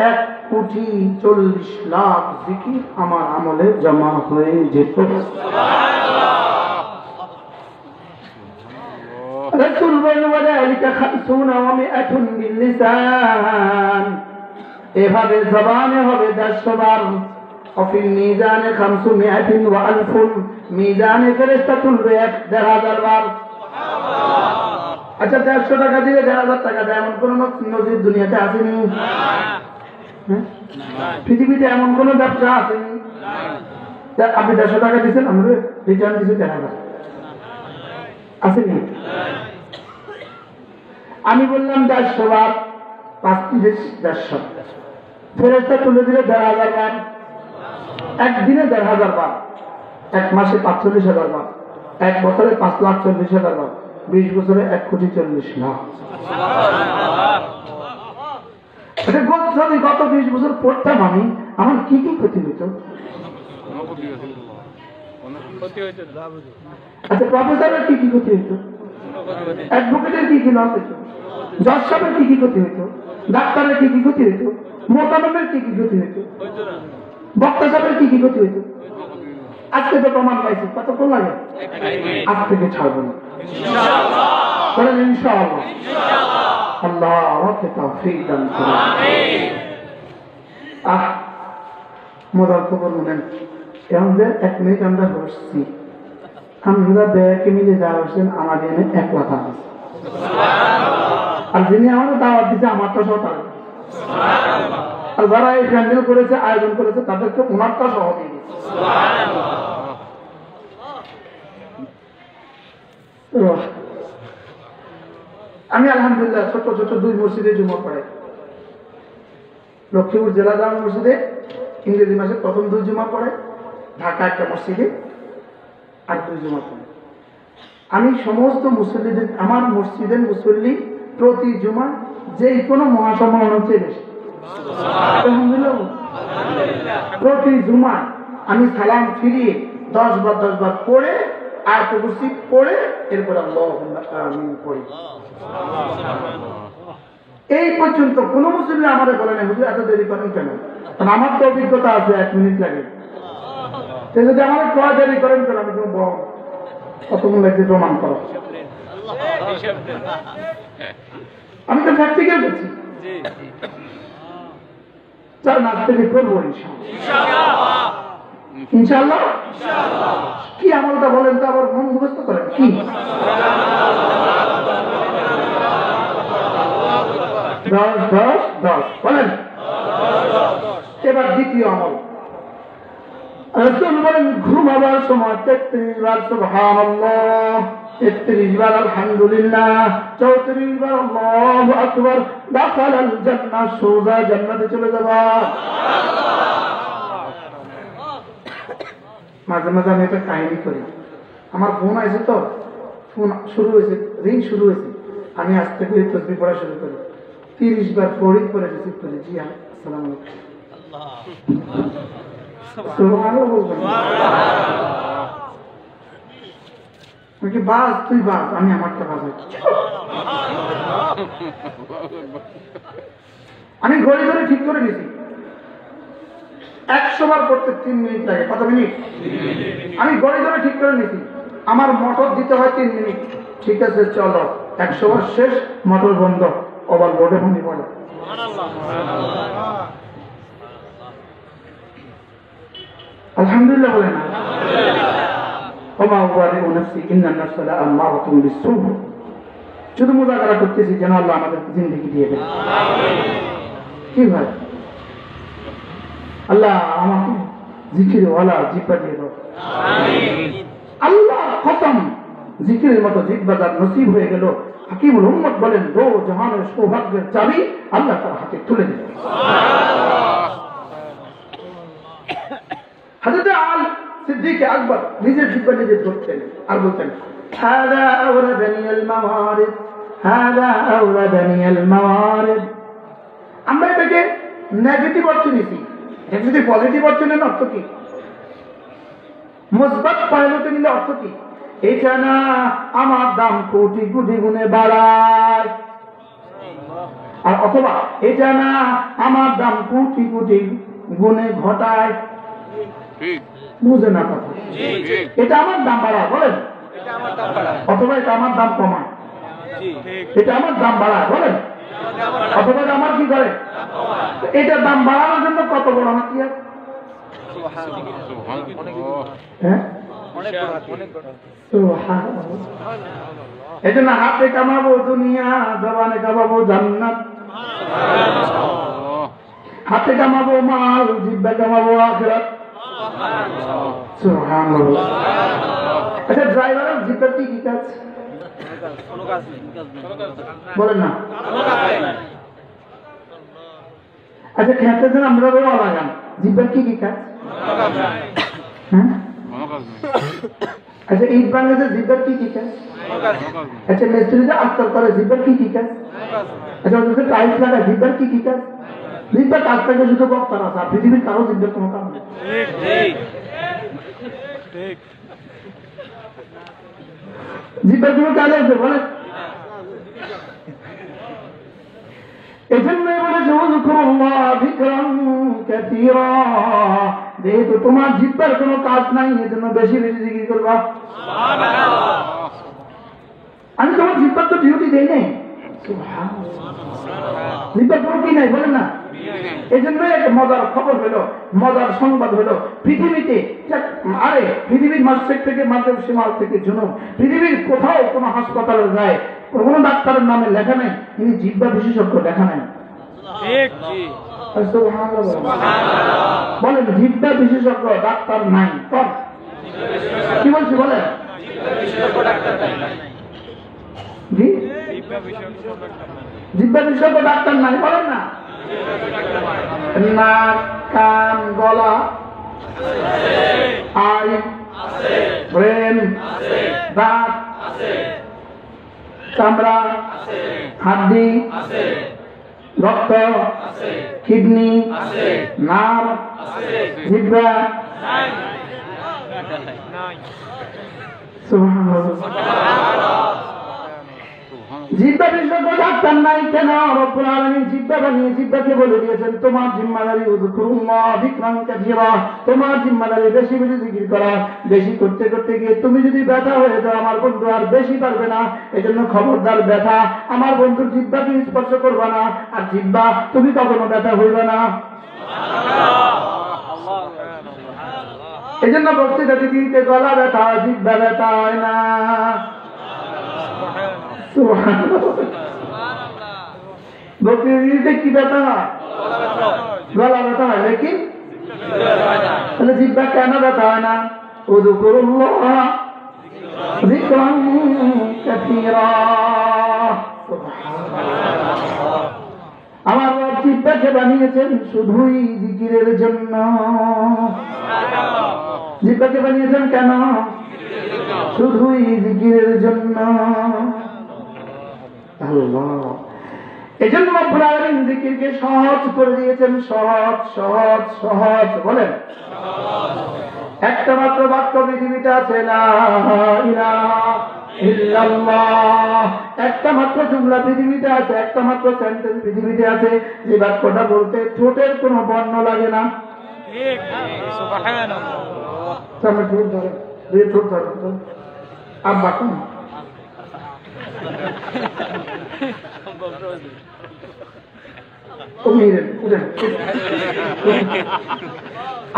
A: 1,40,00,000 জিকির আমার আমলে জমা হয়ে যেত রাসূল বলেন ওয়ালাইকা 50 ওয়া 100 বিল লিসান এভাবে জবানে হবে 100 বার وفي الميزان 500 و1000 মিজানে ফেরেশতা তুলবে 1000 বার আচ্ছা 150 টাকা দিয়ে 1000 টাকা দেয় এমন কোন নজির দুনিয়াতে আসেনি পৃথিবীতে এমন কোন ব্যবসা আসেনি আপনি 150 টাকা দিয়েছেন আমরা রিটার্ন দিয়েছি 1000 আসেনি আমি বললাম 150 বার 5,150 ফেরেশতা তুলে দিলে 1000 বার একদিনে 1000 বার এক মাসে 45,000 বার এক বছরে 5,40,000 বার 20 বছরে 1,40,00,000 এটা গত 20 বছর পড়তাম আমি আমার কি কি ক্ষতি হইতো আচ্ছা প্রফেসরের কি কি ক্ষতি হইতো অ্যাডভোকেটের কি কি লস হইতো জজ সাহেবের কি কি ক্ষতি হইতো ডাক্তারের কি কি ক্ষতি হইতো মোতাবেকের কি কি ক্ষতি হইতো বক্তা সাহেবের কি কি ক্ষতি হইতো আজকে তো প্রমাণ পাইছি কতক্ষণ লাগে আজ থেকে ছাড়বো না বলেন ইনশাআল্লাহ আল্লাহ আমাকে তৌফিক দান করুন আমিন মজার খবর শুনেন এখন যে 1 মিনিট আমরা বসছি আমরা ব্যাকে মিলে যা বসছেন আমাদের এনে 1 লাখ আছে আর যিনি আমাদের দাওয়াত দিচ্ছে আমার তো সহ তারা আর যারা এই প্যান্ডেল করেছে আয়োজন করেছে তাদেরকে ওনারটা সহ দিয়ে দিচ্ছে আমি আলহামদুলিল্লাহ ছোট ছোট 2 মসজিদে জুমা পড়াই লক্ষ্মীপুর জেলা জামে মসজিদে ইংরেজি মাসে প্রথম 2 জুমা পড়াই ঢাকা একটা মসজিদে আর 2 জুমা পড়াই আমি সমস্ত মুসল্লিদের আমার মসজিদের মুসল্লি প্রতি জুমা যেই কোনো মহাসম্মেলন হচ্ছে বেশি আলহামদুলিল্লাহ প্রতি জুমা আমি সালাম ফিরিয়ে 10 বার পড়ে আয়াতুল কুরসি পড়ে এরপর আল্লাহুম্মা আমিন পড়ি এই পর্যন্ত কোন মুসলিম আমাদের বলে না হুজুর এত দেরি করেন কেন কারণ আমার তো অভিজ্ঞতা আছে 1 মিনিট লাগে তো যদি আমার কয় দেরি করেন কেন আমি কোনো কতক্ষণ লাগছে প্রমাণ করো আমি তো প্র্যাকটিক্যাল করছি চার মাস থেকে করবো ইনশাআল্লাহ কি আমলটা বলেন তো আবার মন মুখস্থ করেন কি দশ বলেন এবার দ্বিতীয় আমল রাসূল বলেন ঘুমাবার সময় 33 বার সুবহানাল্লাহ 33 বার আলহামদুলিল্লাহ 34 বার আল্লাহু আকবার দাখালাল জান্নাহ সোজা জান্নাতে চলে যাবা মাঝে মাঝে আমি একটা কাহিনী করি আমার ফোন আছে তো ফোন শুরু হয়েছে রিং শুরু হয়েছে আমি আজ থেকে তাসবিহ পড়া শুরু করি 30 বার পড়ি করে রিসিভ করি জি আসসালামু আলাইকুম সুবহানাল্লাহ বলবেন নাকি বাস তুই বাস আমি আমারটা বাজাই আমি ঘড়ি ধরে ঠিক করে নিছি 100 বার করতে 3 মিনিট লাগে। কত মিনিট? আমি ঘড়ি ধরে ঠিক করে নিছি আমার মোটর দিতে হয় 3 মিনিট। ঠিক আছে চলো, 100 বার শেষ, মোটর বন্ধ, ওভার লোডে ভূমি পড়ে। আলহামদুলিল্লাহ বলেন। শুধু মুজাকারা করতেছি যেন আল্লাহ আমাদের জিন্দেগি দিয়ে দেন। কি ভাই, আল্লাহ আমাকে জিকির ওয়ালা জিব্বা দিয়ে দাও। আল্লাহ খতম, জিকিরের মতো জিব্বা যার নসিব হয়ে গেল, হাকিমুল উম্মত বলেন দো জাহানের সৌভাগ্যের চাবি আল্লাহ তার হাতে তুলে দিলেন। হযরত আলী সিদ্দিক আকবর নিজের জিব্বা নিজে ধরতেন আর বলতেন হাদা আওরাদানি আল মাওয়ারিদ, হাদা আওরাদানি আল মাওয়ারিদ। আমরা এটাকে নেগেটিভ অর্থে নিছি, এটা যদি পজিটিভ অর্থে নেন অর্থ কি? মুসবাত পাইলটে নিলে অর্থ কি? এটা না আমার দাম কোটি কোটি গুণে বাড়ায়, আর অথবা এটা না আমার দাম কোটি কোটি গুণে ঘটায়। বুঝে না কথা? এটা আমার দাম বাড়ায় বলেন, অথবা এটা আমার দাম কমায়। এটা আমার দাম বাড়ায় বলেন, অথবা এটা আমার কি করে? এটা দাম বাড়ানোর জন্য কত বড় হাতিয়ার! এই জন্য হাতে কামাবো দুনিয়া, জবানে কামাবো জান্নাত। হাতে কামাবো মাল, জিহ্বা কামাবো আখিরাত। সুবহানাল্লাহ। আচ্ছা, ড্রাইভারের জিহ্বার কি কি কাজ? বলেন না। আচ্ছা, খেতে দেন আমরা রোয়া লাগান, জিহ্বার কি কি কাজ? হ্যাঁ, আচ্ছা, ইট বাংলাতে জিহ্বার কি কি কাজ? আচ্ছা, মিস্ত্রি যে আস্তর করে জিহ্বার কি কি কাজ? আচ্ছা, ওদের টাইলস লাগায় জিহ্বার কি কি কাজ? জিহ্বার কাজ থাকে শুধু বক্তার আছে, আর পৃথিবীর কারো জিহ্বার কোনো কাজ নেই। জিহ্বার কোনো কাজ আছে বলে? এজন্যই বলেছে উযকুরুল্লাহ যিকরান কাসীরা, যেহেতু তোমার জিহ্বার কোনো কাজ নাই এজন্য বেশি বেশি জিকির করবা। সুবহানাল্লাহ। আমি তোমার জিহ্বার তো ডিউটি দেই নাই। সুবহানাল্লাহ। জিহ্বার কোনো কি নাই বলেন না? এই জন্য একটা মজার খবর হলো, মজার সংবাদ হলো, পৃথিবীতে আরে পৃথিবীর মাসেক থেকে মাধ্যম সীমাল থেকে জুনুব, পৃথিবীর কোথাও কোনো হাসপাতালের গায়ে কোনো ডাক্তারের নামে লেখা নেই তিনি জিহ্বা বিশেষজ্ঞ, লেখা নেই। বলেন জিহ্বা বিশেষজ্ঞ ডাক্তার নাই? কি বলছি বলেন? জিহ্বা বিশেষজ্ঞ ডাক্তার নাই বলেন না? নাক, কান, গলা, আই, ব্রেন, দাঁত, চামড়া, হাড্ডি, রক্ত, কিডনি, নার্ভ, জিহ্বা। জিহ্বা বিশেষজ্ঞ ডাক্তার নাই কেন? রব্বুল আলামিন জিহ্বা বানিয়ে জিহ্বাকে বলে দিয়েছেন তোমার জিম্মাদারি উযকুরুল্লাহ যিকরান কাসীরা, তোমার জিম্মাদারি বেশি বেশি জিকির করা। বেশি করতে করতে গিয়ে তুমি যদি ব্যথা হয়ে যাও আমার বন্ধু আর বেশি পারবে না, এজন্য খবরদার ব্যথা আমার বন্ধুর জিহ্বাকে স্পর্শ করবে না, আর জিহ্বা তুমি কখনো ব্যথা হইবে না। এজন্য বক্তৃতা দিতে গলা ব্যথা, জিহ্বা ব্যথা হয় না। বক্তৃতা কি ব্যথা হয়? গলা ব্যথা হয়, লেকিন তাহলে জিহ্বা কেন ব্যথা হয় না? উযকুরুল্লাহ যিকরান কাসীরা। আমার রব জিহ্বাকে বানিয়েছেন শুধুই জিকিরের জন্য। জিহ্বাকে বানিয়েছেন কেন? শুধুই জিকিরের জন্য। আল্লাহ এজন্য রব্বুল আলামিন জিকিরকে সহজ করে দিয়েছেন। সহজ সহজ সহজ বলেন। একটা মাত্র বাক্য পৃথিবীতে আছে, লা ইলাহা ইল্লাল্লাহ। একটা মাত্র জুমলা পৃথিবীতে আছে, একটা মাত্র সেন্টেন্স পৃথিবীতে আছে যে বাক্যটা বলতে ঠোঁটের কোনো বর্ণ লাগে না। সামনে ঠোঁট ধরে, দুই ঠোঁট ধরে আব্বা কোন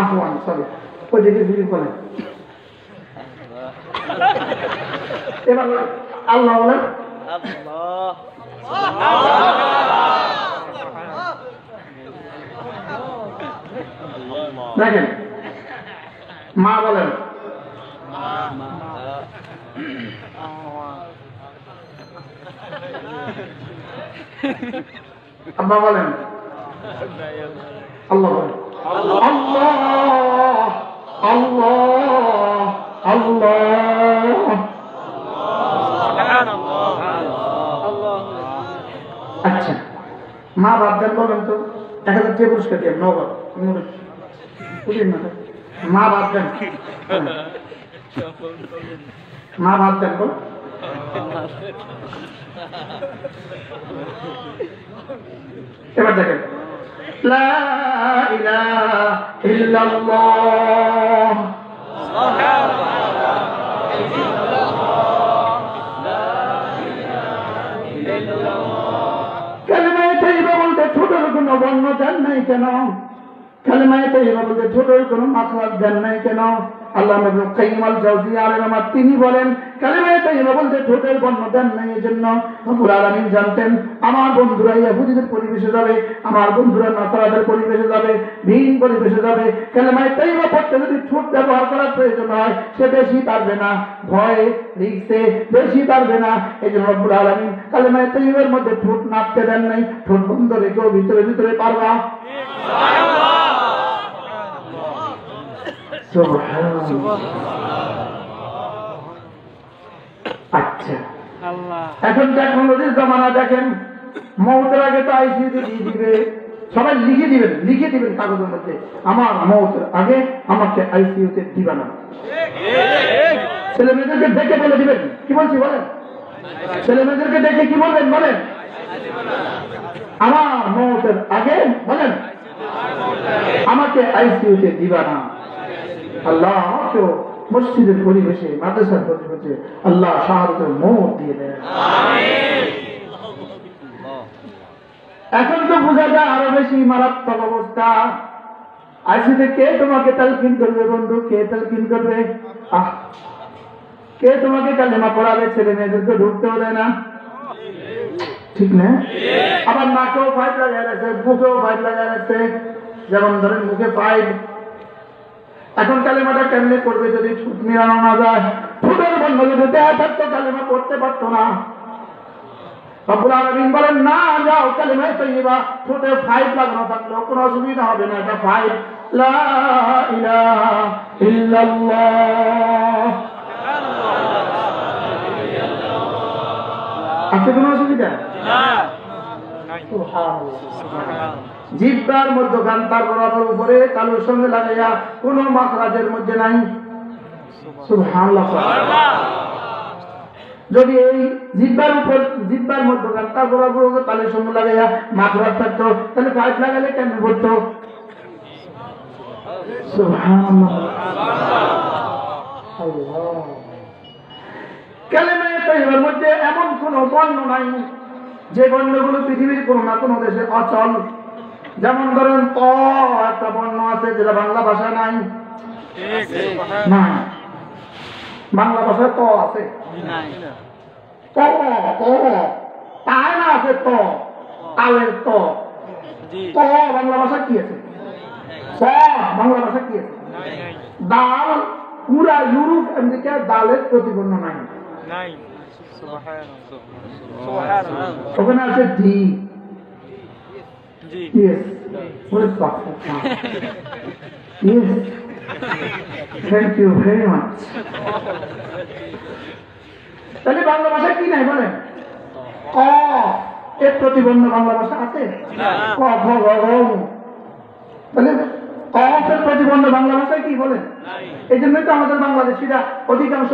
A: আহ্বান সরি ওই দিকে ঘুরে বলেন। এবার আল্লাহ বলেন দেখেন, মা বলেন আব্বা বলেন আল্লাহ বলেন আল্লাহ আল্লাহ আল্লাহ। আচ্ছা, মা বাপ দেন বলেন তো 1000 টাকা পুরস্কার দেন নগদ। মা বাপ দেন, মা বাপ দেন বল। এবার দেখেন লা ইলাহা ইল্লাল্লাহ কালেমায়ে তাইয়্যিবা বলতে ছোটর কোনো বর্ণ দেন নাই কেন? কালেমায়ে তাইয়্যিবা বলতে ছোটর কোনো মাখরাজ দেন নাই কেন? আল্লামা ইবনে কাইয়্যিম আল জাওজিয়্যিহ আলাইহির রহমাত তিনি বলেন কালেমায়ে তাইয়্যিবা বলতে ঠোঁটের বর্ণ দেন নাই, এজন্য রব্বুল আলামিন জানতেন আমার বন্ধুরা ইহুদিদের পরিবেশে যাবে, আমার বন্ধুরা নাসারাদের পরিবেশে যাবে, ভিন পরিবেশে যাবে। কালেমায়ে তাইয়্যিবা পড়তে যদি ঠোঁট ব্যবহার করার প্রয়োজন হয় সে বেশি পারবে না, ভয়ে রিক্সে বেশি পারবে না। এজন্য রব্বুল আলামিন কালেমায়ে তাইয়্যিবার মধ্যে ঠোঁট নাড়তে দেন নাই, ঠোঁট বন্ধ রেখেও ভিতরে ভিতরে পারবা। আচ্ছা, এখন টেকনোলজির জমানা দেখেন, মৌতের আগে তো আইসিইউতে দিয়ে দিবে, সবাই লিখে দিবেন কাগজের মধ্যে আমার মৌতের আগে আমাকে আইসিইউতে দিবা না। ছেলে মেয়েদেরকে দেখে বলে দিবেন, কি বলছি বলেন, ছেলে মেয়েদেরকে দেখে কি বলবেন বলেন, আমার মৌতের আগে বলেন আমাকে আইসিইউতে দিবা না। আল্লাহ মসজিদের পরিবেশে মাদ্রাসার পরিবেশে আল্লাহ শাহাদাতের মওত দিয়ে দেন। এখন তো বোঝা যায় আরো বেশি মারাত্মক অবস্থা। আইসিতে কে তোমাকে তালকিন করবে বন্ধু, কে তালকিন করবে? কে তোমাকে কালেমা পড়াবে? ছেলে মেয়েদেরকে ঢুকতেও দেয় না, ঠিক না? আবার নাকেও পাইপ লাগাই রাখছে, বুকেও পাইপ লাগাই রাখছে। যেমন ধরেন মুখে পাইপ, এখন কালেমাটা কেমনে করবে যদি ঠোঁট মিলানো না যায়? ঠোঁটের বন্ধ যদি দেয়া থাকতো কালেমা করতে পারতো না। রব্বুল আলামিন বলেন না যাও কালেমায়ে তাইয়্যিবা ঠোঁটে পাইপ লাগানো থাকলেও কোনো অসুবিধা হবে না, এটা পাইপ লা ইলাহা ইল্লাল্লাহ। আছে কোনো অসুবিধা? জিহ্বার মধ্যখান তার বরাবর উপরে তালুর সঙ্গে লাগাইয়া কোন মাখরাজের মধ্যে নাই। সুবহানাল্লাহ। যদি এই জিহ্বার মধ্যখান তার বরাবর তালুর সঙ্গে লাগাইয়া মাখরাজ থাকতো তাহলে পাইপ লাগালে কেন পড়তো? সুবহানাল্লাহ। কালেমায়ে তাইয়্যিবার মধ্যে এমন কোন বর্ণ নাই যে বর্ণগুলো পৃথিবীর কোনো না কোনো দেশে অচল। যেমন ধরেন ত একটা বর্ণ আছে যেটা বাংলা ভাষা নাই, বাংলা ভাষায় ত আছে, তাই না আছে ত, তালের ত। ত বাংলা ভাষা কি আছে? বাংলা ভাষা কি আছে? দাল, পুরা ইউরোপ আমেরিকা দালের প্রতিবর্ণ নাই, ওখানে আছে D. Yes. What is that? Yes. Thank you very much. তাহলে বাংলা ভাষা কি নাই বলেন? ক এর প্রতিবন্ধ বাংলা ভাষা আছে? ক খ গ ঘ। তাহলে ক এর প্রতিবন্ধ বাংলা ভাষায় কি বলেন? এই জন্যই তো আমাদের বাংলাদেশিরা অধিকাংশ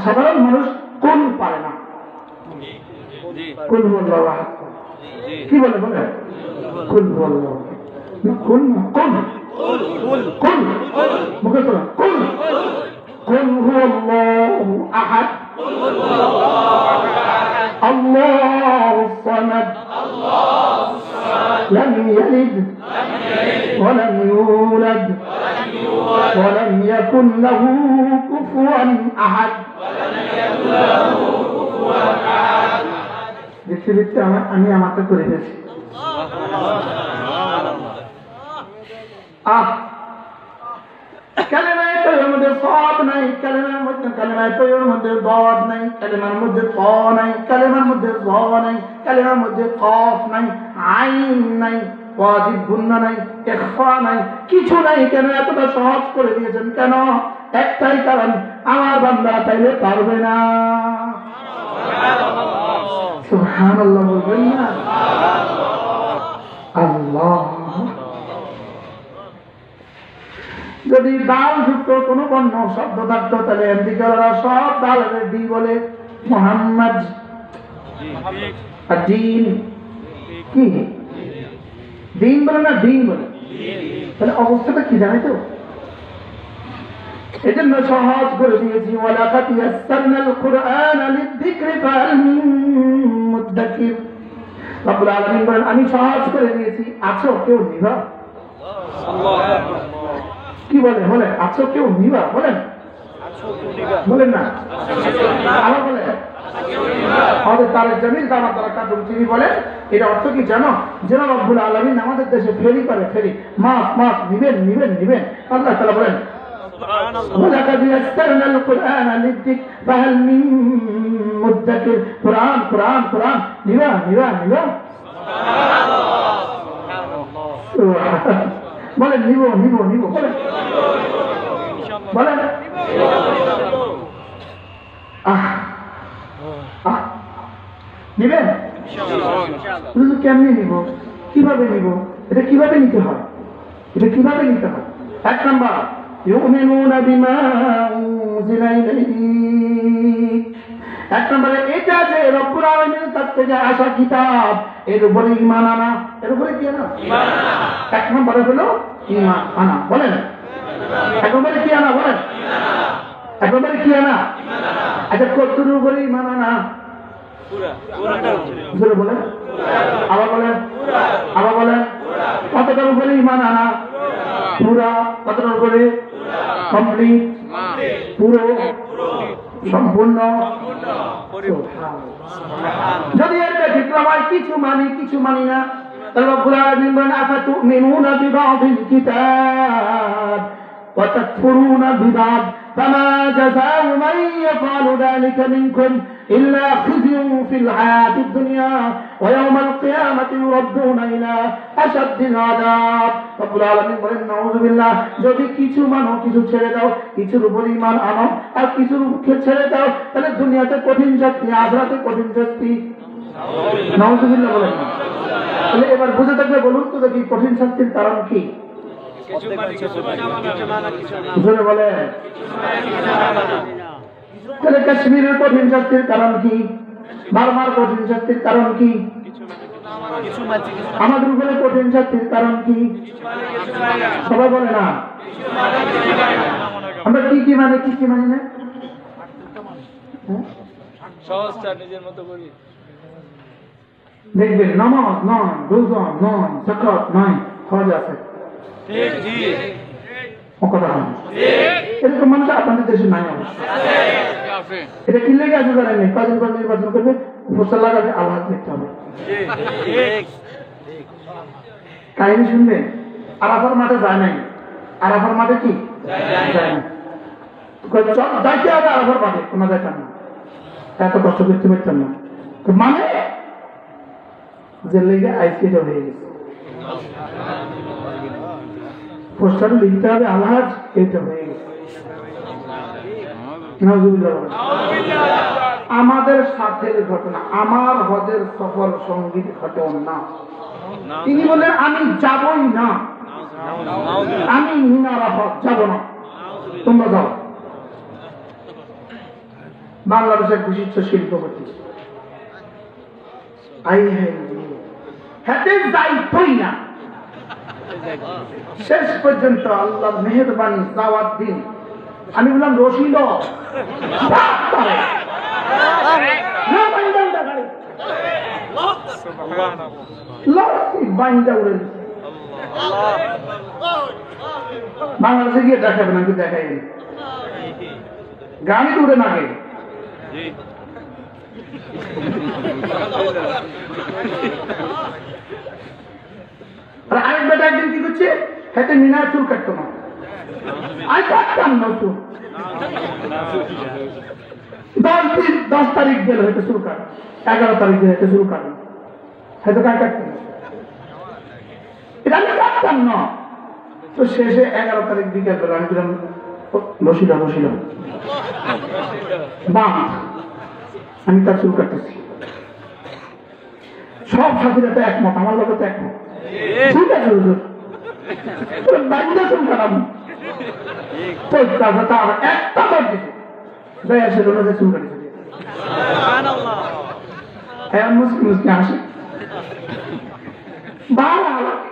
A: সাধারণ মানুষ কোন পারে না। কুল হুয়াল্লাহু আহাদ কি বলে বলে কুল হুয়াল্লাহু না কোন না কোন কোন মুখে তো কোন কুল হুয়াল্লাহু আহাদ আল্লাহুস সামাদ لم يلد ولم يولد ولم يكن له كفوا أحد দেখতে দেখতে আমি আমাকে করে দিয়েছি। কালেমায়ে তৈয়বার মধ্যে সাদ নাই, কালেমায়ে তৈয়বার মধ্যে দাদ নাই, কালেমার মধ্যে ত নাই, কালেমার মধ্যে জ নাই, কালেমার মধ্যে কফ নাই, আইন নাই, ওয়াজিব গুন্না নাই, ইখফা নাই, কিছু নাই। কেন এতটা সহজ করে দিয়েছেন কেন? একটাই কারণ, আমার বান্দা তাইলে পারবে না। সুবহানাল্লাহ বলবেন না? আল্লাহ যদি দাল যুক্ত কোন বর্ণ শব্দ থাকতো তাহলে এমদিকাররা সব দালের দি বলে মুহাম্মদ। আর দিন কি দিন বলে না দিন বলে, তাহলে অবস্থাটা কি জানাই তো? এই জন্য সহজ করে দিয়েছি ওয়ালাকাদ ইয়াসসারনাল কুরআনা লিযিকরি ফাহাল মিন মুদ্দাকির। রব্বুল আলামিন বলেন আমি সহজ করে দিয়েছি, আছো কেউ নিবা? কি বলে বলে আছো কেউ নিবা? বলেন বলেন না, আবার বলে আমাদের তারেক জামিল দামাত বারাকাতুহু তিনি বলেন এটা অর্থ কি জানো? যেন রব্বুল আলামিন আমাদের দেশে ফেরি করে, ফেরি মাস মাস নিবেন নিবেন নিবেন। আল্লাহ তাআলা বলেন ওয়ালাকাদ ইয়াসসারনাল কুরআনা লিযিকরি ফাহাল মিন মুদ্দাকির। কুরআন কুরআন কুরআন নিবা নিবা নিবা। সুবহানাল্লাহ বলেন নিব নিব নিব বলেন বলেন নিবেন? কেমনি নিব? কিভাবে নিব? এটা কিভাবে নিতে হয়? এটা কিভাবে নিতে হয়? এক নাম্বার ইউমিনুনা বিমা উনজিলা ইলাইক। এক নম্বরে এটা যে রব্বুল আলামিনের কাছ থেকে আসা কিতাব এর উপরে ঈমান আনা। এর উপরে কি আনা? ঈমান আনা। এক নম্বরে হলো ঈমান আনা। বলেন এক নম্বরে কি আনা? বলেন এক নম্বরে কি আনা? ঈমান আনা। আচ্ছা কতর উপরে ঈমান আনা? পুরা পুরা বলেন আবার বলেন আবার বলেন কতটার উপরে ঈমান আনা? পুরা। কতটার উপরে? কমপ্লিট, পুরো, সম্পূর্ণ। যদি এর ব্যতিক্রম হয় কিছু মানি কিছু মানি না, তাহলে রব্বুল আলামিন বলেন আফাতুমিনুনা বিবাদিল কিতাব ওয়া তাকফুরুনা বিবাদ ফামা জাযাউ মান ইয়াফআলু যালিকা মিনকুম ইল্লা খিzyun ফিল হায়াতিদ দুনিয়া ওয়া ইয়াওমাল কিয়ামাতি ইউরাদ্দুনা ইলা আশাদ্দিল আযাব। রব্বুল আলামিন বলেন নাউযুবিল্লাহ, যদি কিছু মানো কিছু ছেড়ে দাও, কিছুর উপর ঈমান আনো আর কিছুর উপর ছেড়ে দাও, তাহলে দুনিয়াতে কঠিন শাস্তি, আখিরাতে কঠিন শাস্তি। নাউযুবিল্লাহ বলেন না? তাহলে এবার বুঝে থাকলে বলুন তো দেখি কঠিন শাস্তির কারণ কি? বলে তাহলে কাশ্মীরের কঠিন শাস্তির কারণ কি? বারবার কঠিন শাস্তির কারণ কি? আমাদের উপরে কঠিন শাস্তির কারণ কি? সবাই বলে না আমরা কি কি মানে কি কি মানি না?
B: সহজটা নিজের মতো করি।
A: দেখবেন নামাজ নয়, রোজা নয়, যাকাত নয়, হজ আছে।
B: ঠিক জি
A: কথা হয় এরকম মানুষ আপনাদের দেশে নাই অবশ্য। এটা কি লেগে আছে জানেন? কদিন পর নির্বাচন করবে, পোস্টার লাগাবে, আল্লাহ দেখতে হবে। কাহিনী শুনবেন? আরাফার মাঠে যায় নাই। আরাফার মাঠে কি যায় না, যাইতে হবে আরাফার মাঠে, কোনো যাইতাম না, এত কষ্ট করতে পারতাম না। তো মানে যে লেগে আইসিটা হয়ে গেছে, পোস্টার লিখতে হবে আলহাজ, এটা হয়ে গেছে। আমাদের সাথের ঘটনা, আমার হজের সফর সঙ্গীত ঘটনা। তিনি বলেন আমি যাবই না, আমি মিনা আরাফাত যাব না, তোমরা যাও। বাংলাদেশের বিশিষ্ট শিল্পপতি। হাতে দায়িত্বই না, শেষ পর্যন্ত আল্লাহ মেহেরবানি দাওয়াত দিন। আমি বললাম রশিদ বাংলাদেশে গিয়ে দেখাবে নাকি দেখাই গাড়ি উড়ে নাকি আরেক বেটা একদিন কি করছে, হাতে মিনার চুল কাটতো না, আমি কাটতাম না চুল। 10 তারিখ গেল হয়তো চুল কাট, 11 তারিখ গেলে হয়তো চুল কাটলো, হয়তো কার কাটতাম এটা আমি কাটতাম না। তো শেষে 11 তারিখ বিকেল বেলা আমি বললাম বসিলাম বাম, আমি তার চুল কাটতেছি। সব সাথীরা তো একমত, আমার লোক তো একমত, ঠিক আছে হুজুর বাড়িতে চুল কাটাবো। তার একটা বার দিছে দয়া সে রোনাদের চুল কাটিছে, মুসলিম মুসলিম আসে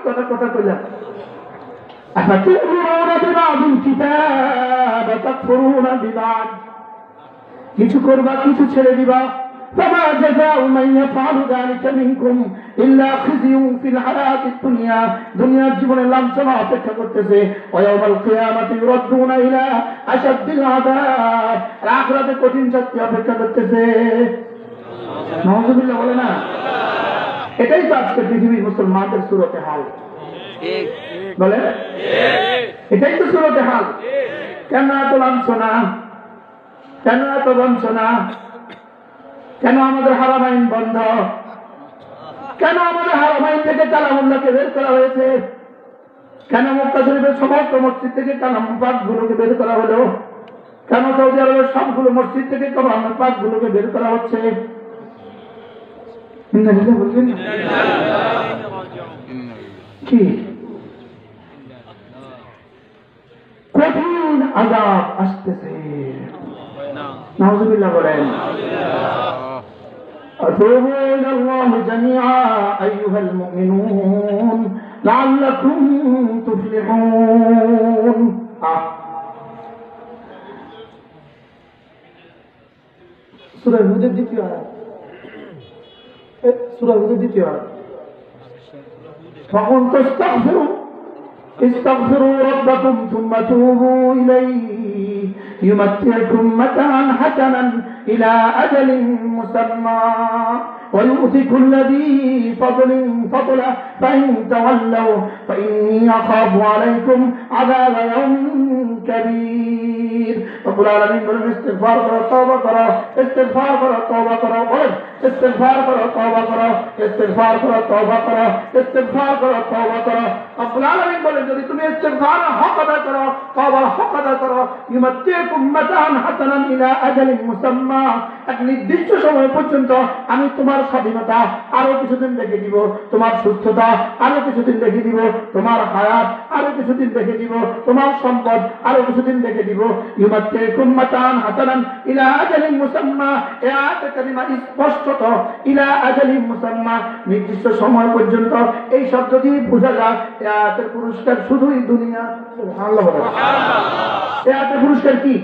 A: কথা কথা কইলাম কিছু করবা কিছু ছেড়ে দিবা। فما جزاء من يفعل ذلك منكم إلا خزي في الحياة الدنيا দুনিয়ার জীবনে লাঞ্ছনা অপেক্ষা করতেছে। ويوم القيامة يردون إلى أشد العذاب আখিরাতে কঠিন শাস্তি অপেক্ষা করতেছে। নাউযুবিল্লাহ বলে না, এটাই তো আজকে পৃথিবীর মুসলমানদের সুরতে হাল বলে, এটাই তো সুরতে হাল। কেন এত লাঞ্ছনা, কেন এত বঞ্চনা, কেন আমাদের হারামাইন বন্ধ, কেন আমাদের হারামাইন থেকে কালামুল্লাহকে বের করা হয়েছে, কেন মক্কা শরীফের সমস্ত মসজিদ থেকে কালাম পাক গুলোকে বের করা হলো, কেন সৌদি আরবের সবগুলো মসজিদ থেকে কালাম পাক গুলোকে বের করা হচ্ছে। কি কঠিন আযাব আসতেছে, নাউযুবিল্লাহ বলেন। أتوبوا إلى الله جميعا أيها المؤمنون لعلكم تفلحون। সূরা হুদের দ্বিতীয় আয়াত, সূরা হুদের দ্বিতীয় আয়াত। فقل استغفروا ربكم ثم توبوا إليه يمتعكم متاعا حسنا إلى أجل مسمى ويؤتي كل ذي فضل فضله فإن تولوا فإني أخاف عليكم عذاب يوم كبير। رب العالمين বলেন ইস্তিগফার করো, তওবা করো, ইস্তিগফার করো, তওবা করো, বলেন ইস্তিগফার করো, তওবা করো, ইস্তিগফার করো, তওবা করো, ইস্তিগফার করো, তওবা করো। রব্বুল আলামিন বলেন যদি তুমি ইস্তিগফার হক আদায় করো, তওবার হক আদায় করো, ইউমাত্তিকুম মাতাআন হাসানান ইলা আজালিন মুসাম্মা, এক নির্দিষ্ট সময় পর্যন্ত আমি তোমার স্বাধীনতা আরো কিছুদিন রেখে দিব, তোমার সুস্থতা আরো কিছুদিন রেখে দিব, তোমার হায়াত আরো কিছুদিন রেখে দিব, তোমার সম্পদ আরো কিছুদিন রেখে দিব। ইউমাত্তিকুম মাতাআন হাসানান ইলা আজালিন মুসাম্মা, এই আয়াতে কারিমা স্পষ্টত ইলা আজালিন মুসাম্মা, নির্দিষ্ট সময় পর্যন্ত। এই শব্দ দিয়ে বোঝা যায় এই আয়াতের পুরস্কার শুধুই দুনিয়া। সুবহানাল্লাহ বলেন, এই আয়াতের পুরস্কার কি?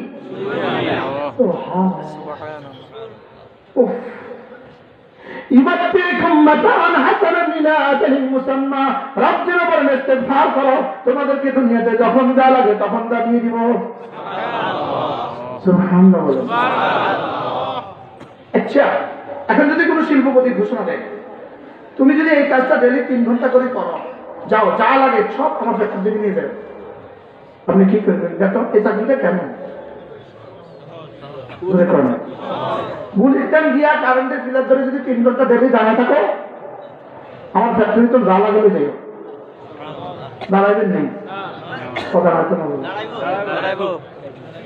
A: তোমাদেরকে দুনিয়াতে যখন যা লাগে তখন যা দিয়ে দিব। আচ্ছা, এখন যদি কোনো শিল্পপতি ঘোষণা দেয় তুমি যদি এই কাজটা ডেলি 3 ঘন্টা করে করো, যাও যা লাগে সব আমার ফ্যাক্টরি থেকে নিয়ে যাবে, আপনি কি করবেন? দেখো এই চাকরিটা কেমন গুলিস্তান গিয়া কারেন্টের ফিলার ধরে যদি 3 ঘন্টা ডেলি দাঁড়ায় থাকো, আমার ফ্যাক্টরি তো জ্বালা গেলে যাই, দাঁড়াইবেন নেই, কথা হয়তো না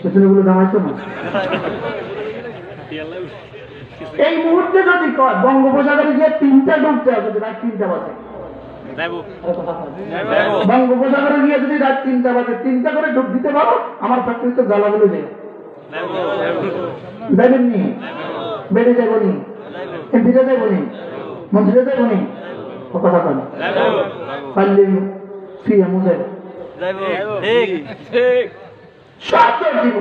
A: পেছনেগুলো দাঁড়াইতো না। এই মুহূর্তে যদি কয় বঙ্গোপসাগরে গিয়ে 3টা ডুবতে হবে, রাত 3টা বাজে, বঙ্গোপসাগরে গিয়ে যদি রাত 3টা বাজে 3টা করে ডুব দিতে পারো, আমার ফ্যাক্টরি তো জ্বালা গেলে যাই। যাইবেন নি? বেড়ে যাইব নি? এমপিতে যাইব নি? মন্ত্রীতে যাইব নি? কথা কেন পারলে ফিরে মুজে সব দিব।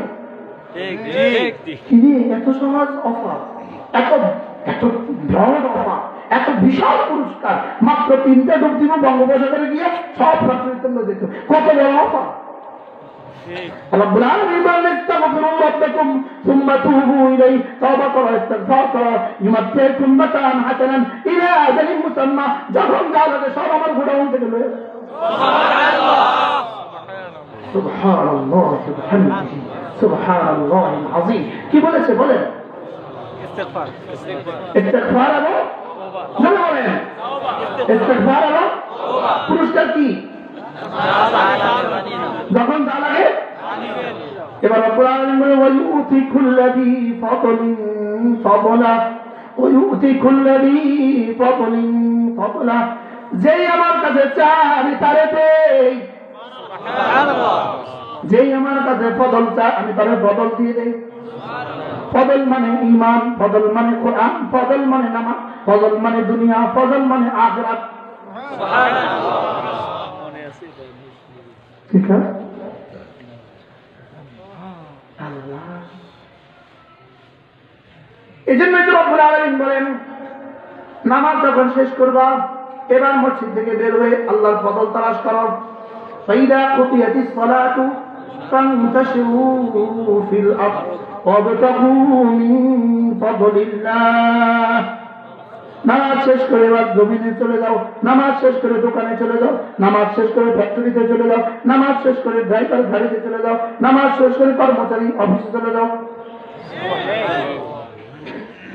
A: এত সহজ অফার, এত এত ব্রড অফার, এত বিশাল পুরস্কার, মাত্র 3টা ডুব দিব বঙ্গোপসাগরে গিয়ে সব ফ্যাক্টরিতে যেত। কত বড় অফার! রব্বুল আলামিন বলেন ইস্তাগফিরু রাব্বাকুম সুম্মা তুবু ইলাইহি, তওবা করো, ইস্তিগফার করো, ইউমাত্তিউকুম মাতাআন হাসানান ইলা আজালিন মুসাম্মা, যখন যা লাগে সব আমার গোডাউন থেকে লয়ে সুবহানাল্লাহ সুবহানাল্লাহি সুবহানাল্লাহিল আযীম। কি বলেছে বলেন? ইস্তিগফার। ইস্তিগফার আলো না বলেন ইস্তিগফার আলো পুরস্কার কি? যখন যা লাগে। এবার রব্বুল আলামিন বলে ওয়ায়ুতি কুল্লাযী ফাদলিন ফাদলা, ওয়ায়ুতি কুল্লাযী ফাদলিন ফাদলা, যেই আমার কাছে চায় আমি তারে দেই। সুবহানাল্লাহ। যেই আমার কাছে ফদল চায় আমি তারে বদল দিয়ে দেই। ফদল মানে ঈমান, ফদল মানে কোরআন, ফদল মানে নামাজ, ফদল মানে দুনিয়া, ফদল মানে আখিরাত। সুবহানাল্লাহ। ঠিক আছে? আল্লাহ এই জন্যই তো রব্বুল আলামিন বলেন নামাজ যখন শেষ করবা এবার মসজিদ থেকে বের হয়ে আল্লাহর ফদল তালাশ করো। ফাইদা কুতিয়াতিস সালাতু ফান্তাশিরু ফিল আরদ ওয়াবতাগু মিন ফাদলিল্লাহ। নামাজ শেষ করে এবার জমিনে চলে যাও, নামাজ শেষ করে দোকানে চলে যাও, নামাজ শেষ করে ফ্যাক্টরিতে চলে যাও, নামাজ শেষ করে ড্রাইভার গাড়িতে চলে যাও, নামাজ শেষ করে কর্মচারী অফিসে চলে যাও।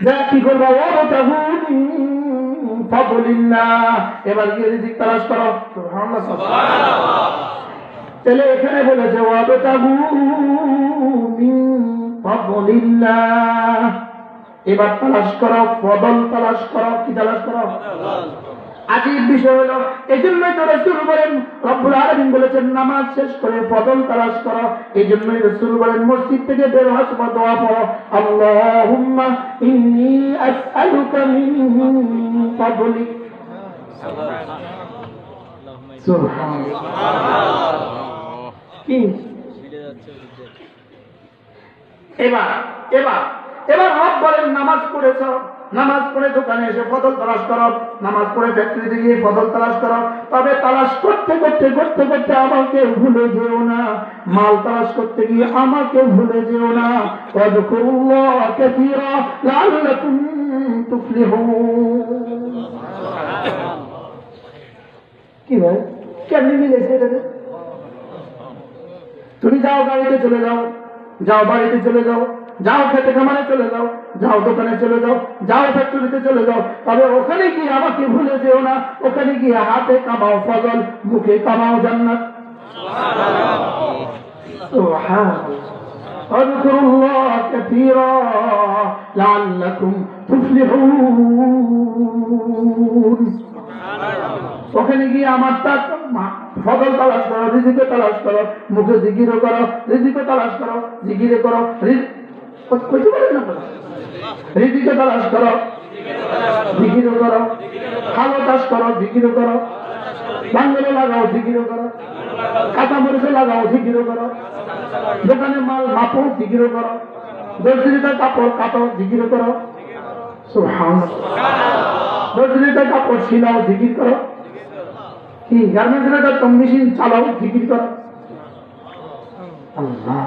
A: যা কি করবা? ওয়াবতাগু মিন ফাদলিল্লাহ, এবার গিয়ে রিজিক তালাশ করো। সুবহানাল্লাহ সুবহানাল্লাহ। তাহলে এখানে বলেছে ওয়াবতাগু মিন ফাদলিল্লাহ, এবার তালাশ করো, ফদল তালাশ করো। কি তালাশ করো? আজীব বিষয় হলো এই জন্যই তো রাসূল বলেন, রব্বুল আলামিন বলেছেন নামাজ শেষ করে ফদল তালাশ করো। এই জন্যই রাসূল বলেন মসজিদ থেকে বের হওয়ার সময় দোয়া পড়ো, আল্লাহুম্মা ইন্নী আসআলুকা মিন ফাদলিক। সুবহানাল্লাহ। কি এবার এবার এবার রব বলেন নামাজ পড়েছ, নামাজ পড়ে দোকানে এসে ফদল তালাশ করো, নামাজ পড়ে ফ্যাক্টরিতে গিয়ে ফদল তালাশ করো। তবে তালাশ করতে করতে করতে করতে আমাকে ভুলে যেও না, মাল তালাশ করতে গিয়ে আমাকে ভুলে যেও না। ওয়াযকুরুল্লাহ কাসীরা লাআল্লাকুম তুফলিহুন। কি ভাই কেমনি মিলেছে এটাতে? তুমি যাও গাড়িতে চলে যাও, যাও বাড়িতে চলে যাও, যাও খেতে খামারে চলে যাও, যাও দোকানে চলে যাও, যাও ফ্যাক্টরিতে চলে যাও, তবে ওখানে গিয়ে আমাকে ভুলে যেও না। ওখানে গিয়ে হাতে কামাও ফজল, মুখে কামাও জান্নাত। সুবহানাল্লাহ। আযকুরুল্লাহ কাসীরা লাআল্লাকুম তুফলিহুন। ওখানে গিয়ে আমার ফদল তালাশ করো, রিজিকে তালাশ করো, মুখে জিকিরও করো, রিজিকে তালাশ করো, জিকিরে করো, রিজিকে তালাশ করো, জিকিরও করো, খালো চাষ করো, জিকিরও করো, বাঙ্গলে লাগাও, জিকিরও করো, কাঁচা মরিচে লাগাও, জিকিরও করো, দোকানে মাল মাপো, জিকিরও করো, দর্জিতে কাপড় কাটো, জিকিরও করো। সুবহানাল্লাহ। দর্জিতে কাপড় সিলাও, জিকির করো। কি গার্মেন্টস মেশিন চালাও, জিকির করো। আল্লাহ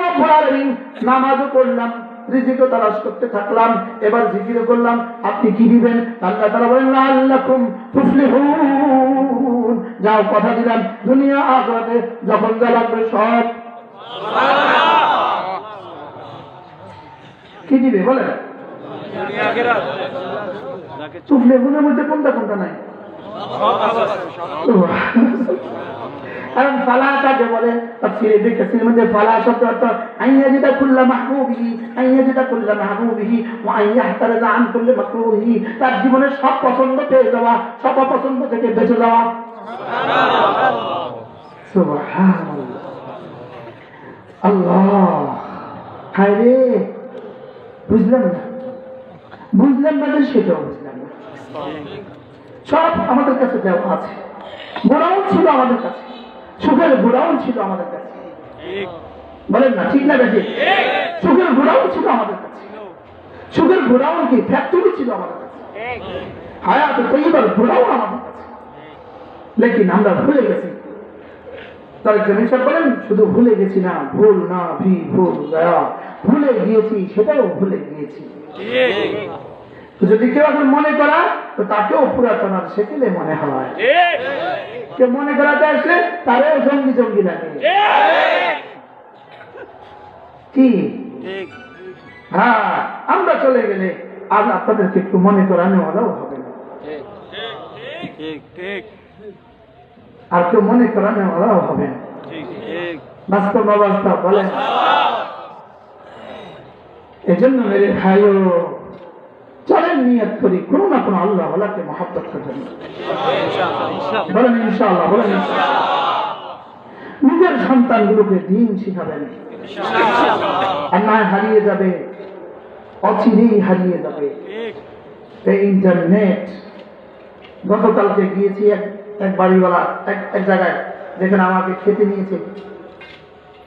A: রব্বুল আলামিন নামাজও পড়লাম, রিজিকও তালাশ করতে থাকলাম, এবার জিকিরও করলাম। আপনি কি দিবেন? আল্লাহ তাআলা বলেন লাআল্লাকুম তুফলিহুন। যাও কথা দিলাম দুনিয়া আখিরাতে যখন যা লাগবে সব। কি দিবে বলেন? দুনিয়া আখিরাত। তুফলিহুনের মধ্যে কোনটা কোনটা নাই? কারণ ফালা কাকে বলে? তাফসীরে বিকাসির মধ্যে ফালা শব্দ অর্থ আইয়াজিদা কুল্লা মাহবুবিহি, আইয়াজিদা কুল্লা মাহবুবিহি ওয়া আইয়াহতারাজা আন কুল্লি মাকরুহি। তার জীবনে সব পছন্দ পেয়ে যাওয়া, সব অপছন্দ থেকে বেঁচে যাওয়া। সুবহানাল্লাহ সুবহানাল্লাহ। আল্লাহ হায়রে বুঝলাম না, বুঝলাম না যে সেটাও বুঝলাম না। সব আমাদের কাছে দেওয়া আছে, গোড়াউন ছিল আমাদের কাছে, সুখের গোড়াউন ছিল আমাদের কাছে, বলেন না ঠিক না বেশি? সুখের গোড়াউন ছিল আমাদের কাছে, সুখের গোড়াউন কি ফ্যাক্টরি ছিল আমাদের কাছে, হায়াত তৈবার গোড়াউন আমাদের কাছে, লেকিন আমরা ভুলে গেছি। তার জমিন সাহেব বলেন শুধু ভুলে গেছি না, ভুল না ভি ভুল গয়া, ভুলে গিয়েছি সেটাও ভুলে গিয়েছি। যদি কেউ এখন মনে করা তো তাকেও পুরাতনার সেকেলে মনে হয়, কেউ মনে করাতে আসলে তারও জঙ্গি জঙ্গি লাগে কি? হ্যাঁ, আমরা চলে গেলে আর আপনাদেরকে একটু মনে করানো হলেও হবে না, আর কেউ মনে করানো হলেও হবে না। বাস্তব অবস্থা বলেন। এজন্য মেরে ভাইও চলেন নিয়ত করি কোনো না কোনো আল্লাহ ওয়ালাকে মহব্বত করবেন, বলেন ইনশাআল্লাহ, বলেন নিজের সন্তানগুলোকে দিন শিখাবেন, আর না হারিয়ে যাবে, অচিরেই হারিয়ে যাবে এই ইন্টারনেট। গতকালকে গিয়েছি এক বাড়িওয়ালা এক জায়গায় যেখানে আমাকে খেতে নিয়েছে,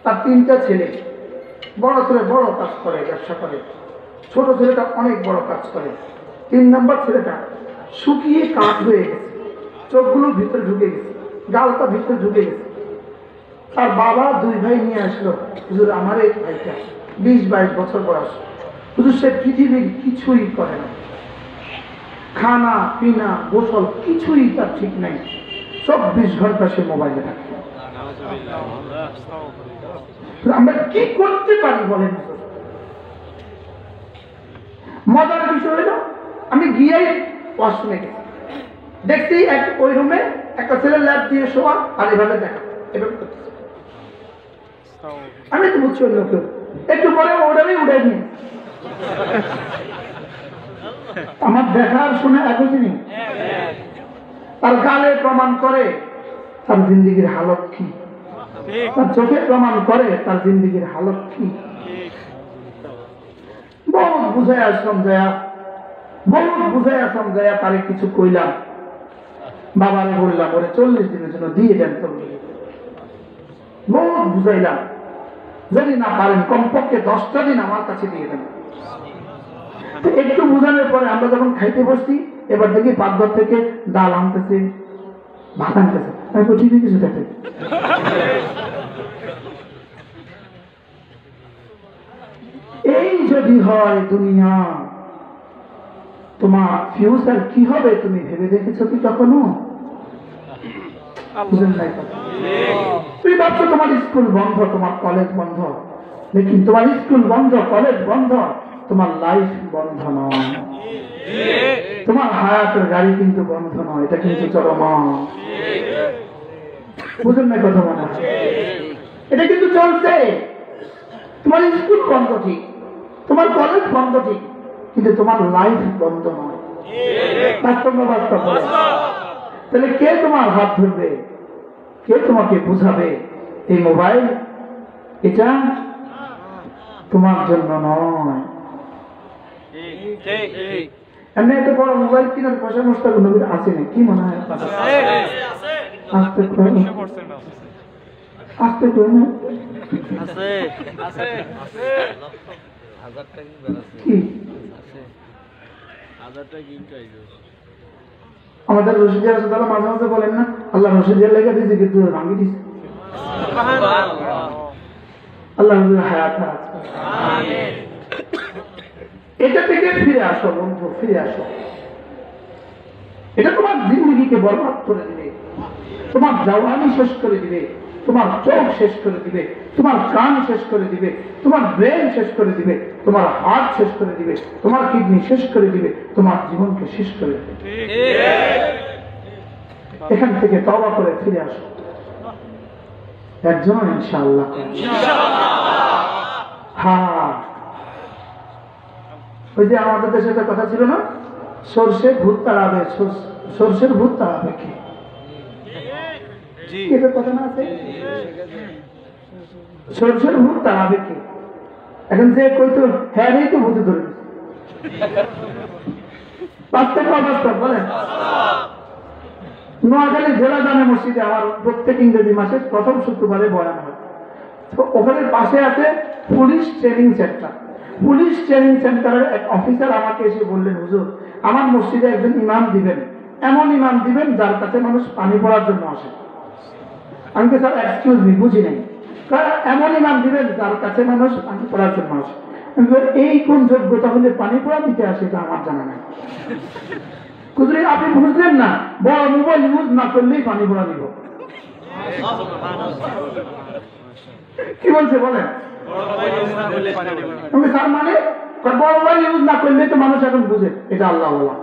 A: তার 3টা ছেলে, বড় ছেলে বড় কাজ করে, ব্যবসা করে, ছোট ছেলেটা অনেক বড় কাজ করে, 3 নম্বর ছেলেটা শুকিয়ে কাঠ হয়ে গেছে, চোখগুলো ভিতরে ঢুকে গেছে, গালটা ভিতরে ঢুকে গেছে। তার বাবা 2 ভাই নিয়ে আসলো, হুজুর আমার এই ভাইটা 20-22 বছর বয়স, হুজুর সে পৃথিবীর কিছুই করে না, খানা পিনা গোসল কিছুই তার ঠিক নাই, 24 ঘন্টা সে মোবাইলে থাকে। আমরা কি করতে পারি বলেন? মজার বিষয় হলো আমি গিয়েই ওয়াশরুমে গেছি, দেখছি ওই রুমে একটা ছেলে ল্যাব দিয়ে শোয়া আর এভাবে দেখা, এভাবে করতেছে। আমি তো বুঝছি অন্য কেউ, একটু পরে ওটাই উঠে নিয়ে আমার দেখার শুনে একই জিনিস, তার গালে প্রমাণ করে তার জিন্দিগির হালত কি, তার চোখে প্রমাণ করে তার জিন্দিগির হালত কি। বহুত বুঝাইয়া সমঝায়া, বহুত বুঝাইয়া সমঝায়া তারে কিছু কইলাম, বাবারে বললাম ওরে 40 দিনের জন্য দিয়ে দেন তো, বহুত বুঝাইলাম, যদি না পারেন কমপক্ষে 10টা দিন আমার কাছে দিয়ে দেন। একটু বুঝানোর পরে আমরা যখন খাইতে বসছি, এবার দেখি পাকঘর থেকে ডাল আনতেছে, ভাত আনতেছে, আমি বলছি কিছু দেখে এই যদি হয় দুনিয়া, তোমার ফিউচার কি হবে তুমি ভেবে দেখেছো কি কখনো? তুমি ভাবছো তোমার স্কুল বন্ধ, তোমার কলেজ বন্ধ, লেকিন তোমার স্কুল বন্ধ, কলেজ বন্ধ, তোমার লাইফ বন্ধ নয়, তোমার হায়াতের গাড়ি কিন্তু বন্ধ নয়, এটা কিন্তু চলমান। বুঝুন না কথা মনে হয়, এটা কিন্তু চলছে। তোমার স্কুল বন্ধ ঠিক, তোমার কলেজ বন্ধ ঠিক, কিন্তু তোমার লাইফ বন্ধ নয়। বাস্তব বাস্তব। তাহলে কে তোমার হাত ধরবে, কে তোমাকে বুঝাবে এই মোবাইল এটা তোমার জন্য নয়। এমনি একটা বড় মোবাইল কিনার পয়সা মোস্তাক নবীর আছে না, কি মনে হয়? আসতে করে আসতে করে না কি আমাদের রশিদিয়া রাসূলুল্লাহ মাঝে মাঝে বলেন না, আল্লাহ রশিদিয়া লেগে দিয়েছে কিন্তু ভাঙি দিছে, আল্লাহ হায়াত আছে। এটা থেকে ফিরে আসো বন্ধু, ফিরে আসো। এটা তোমার জিন্দগিকে বরবাদ করে দিবে, তোমার জওয়ানি শেষ করে দিবে, তোমার চোখ শেষ করে দিবে, তোমার কান শেষ করে দিবে, তোমার ব্রেন শেষ করে দিবে, তোমার হার্ট শেষ করে দিবে, তোমার কিডনি শেষ করে দিবে, তোমার জীবনকে শেষ করে দিবে। এখান থেকে তওবা করে ফিরে আসো একজন, ইনশাআল্লাহ। হ্যাঁ, ওই যে আমাদের দেশে একটা কথা ছিল না, সর্ষে ভূত তাড়াবে, সর্ষের ভূত তাড়াবে কি? এটা কথা না আছে, সর্ষের ভূত তাড়াবে কি? এখন যে কইতো হ্যাঁ নেই তো বুঝে ধরে বাস্তব অবাস্তব বলেন। নোয়াখালী জেলা জামে মসজিদে আমার প্রত্যেক ইংরেজি মাসের প্রথম শুক্রবারে বয়ান হয়। তো ওখানে পাশে আছে police training centre. Police training সেন্টারের এক অফিসার আমাকে এসে বললেন, হুজুর আমার মসজিদে একজন ইমাম দিবেন, এমন ইমাম দিবেন যার কাছে মানুষ পানি পড়ার জন্য আসে। আমি তো স্যার এক্সকিউজ মি, বুঝি নাই। এমন ইমাম দিবেন যার কাছে মানুষ পানি পড়ার জন্য আসে। এই কোন যোগ্যতা হলে পানি পড়া দিতে আসে এটা আমার জানা নাই। হুজুর আপনি বুঝলেন না, বড় মোবাইল ইউজ না করলেই পানি পড়া দিব। কি বলছে বলেন? তার মানে বড় মোবাইল ইউজ না করলে তো মানুষ এখন বুঝে এটা আল্লাহ আল্লাহ।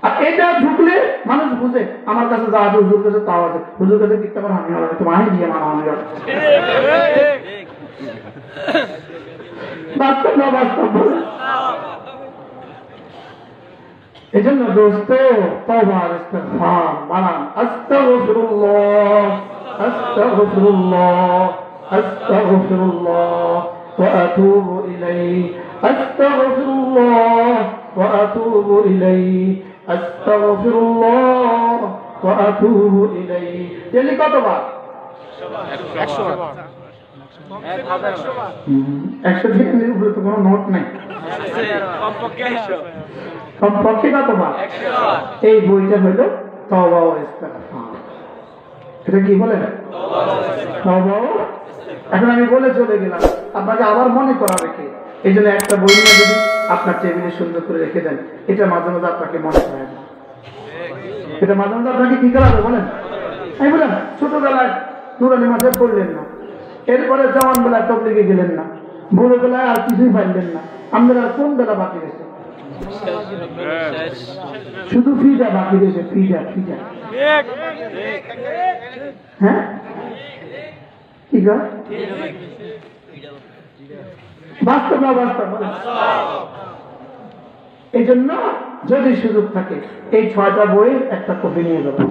A: আর এটা ঢুকলে মানুষ বুঝে আমার কাছে যা আছে হুজুর কাছে তাও আছে, হুজুর কাছে কিত্তা করে আমি হবে তোমায় দিয়ে মারা আমি বাস্তব না বাস্তব বলে। এই জন্য দোস্ত তওবার ইস্তিগফার বানান। আস্তাগফিরুল্লাহ আস্তাগফিরুল্লাহ আস্তাগফিরুল্লাহ ওয়া আতুবু ইলাইহি আস্তাগফিরুল্লাহ ওয়া আতুবু ইলাইহি আস্তাগফিরুল্লাহ ওয়া আতুবু ইলাইহি। ডেইলি কতবার? 100 বার। 100 দিনের উপরে তো কোনো নোট নাই। কমপক্ষে কতবার? এই বইটা হলো তওবা ও ইস্তিগফার। এটা কি বলে? তওবা। এখন আমি বলে চলে গেলাম, আপনাকে আবার মনে করা রেখে এই জন্য একটা বই নিয়ে যদি আপনার টেবিলে সুন্দর করে রেখে দেন, এটা মাঝে মাঝে আপনাকে মনে করায় না। এটা মাঝে মাঝে আপনাকে কি করাবে বলেন? আমি বললাম ছোটবেলায় নুরানি মাঝে পড়লেন না, এরপরে জওয়ান বেলায় তবলিগে গেলেন না, বুড়ো বেলায় আর কিছুই পাইলেন না, আমাদের আর কোন বেলা বাকি গেছে? শুধু ফিটা বাকি রয়েছে, ফিটা ফিটা। হ্যাঁ কি বাস্তব না বাস্তব? এই জন্য যদি সুযোগ থাকে এই 6টা বইয়ের একটা কপি নিয়ে যাবেন।